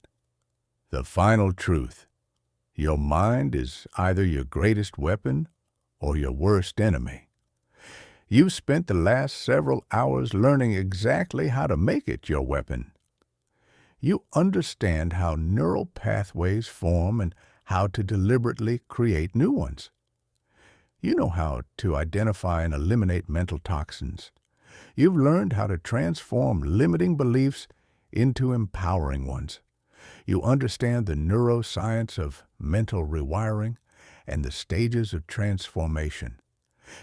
A: The final truth. Your mind is either your greatest weapon or your worst enemy. You've spent the last several hours learning exactly how to make it your weapon. You understand how neural pathways form and how to deliberately create new ones. You know how to identify and eliminate mental toxins. You've learned how to transform limiting beliefs into empowering ones. You understand the neuroscience of mental rewiring and the stages of transformation.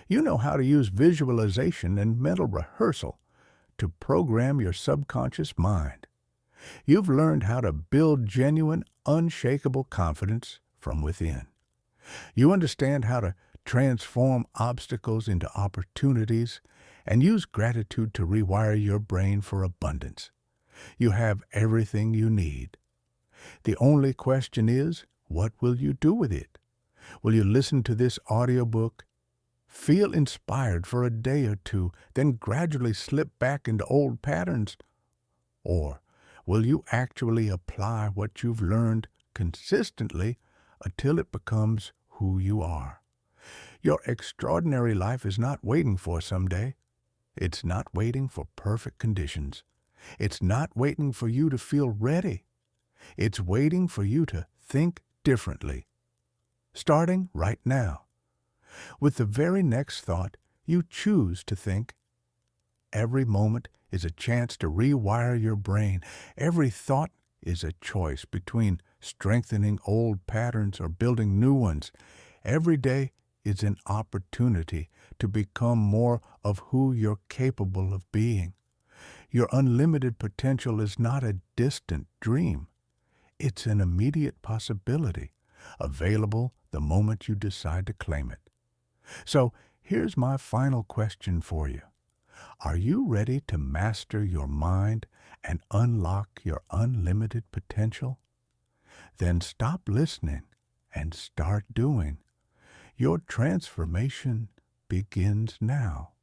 A: You know how to use visualization and mental rehearsal to program your subconscious mind. You've learned how to build genuine, unshakable confidence from within. You understand how to transform obstacles into opportunities and use gratitude to rewire your brain for abundance. You have everything you need. The only question is, what will you do with it? Will you listen to this audiobook, feel inspired for a day or two, then gradually slip back into old patterns? Or will you actually apply what you've learned consistently until it becomes who you are. Your extraordinary life is not waiting for someday. It's not waiting for perfect conditions. It's not waiting for you to feel ready. It's waiting for you to think differently. Starting right now. With the very next thought you choose to think. Every moment is a chance to rewire your brain. Every thought is a choice between strengthening old patterns or building new ones. Every day is an opportunity to become more of who you're capable of being. Your unlimited potential is not a distant dream. It's an immediate possibility, available the moment you decide to claim it. So here's my final question for you. Are you ready to master your mind and unlock your unlimited potential? Then stop listening and start doing. Your transformation begins now.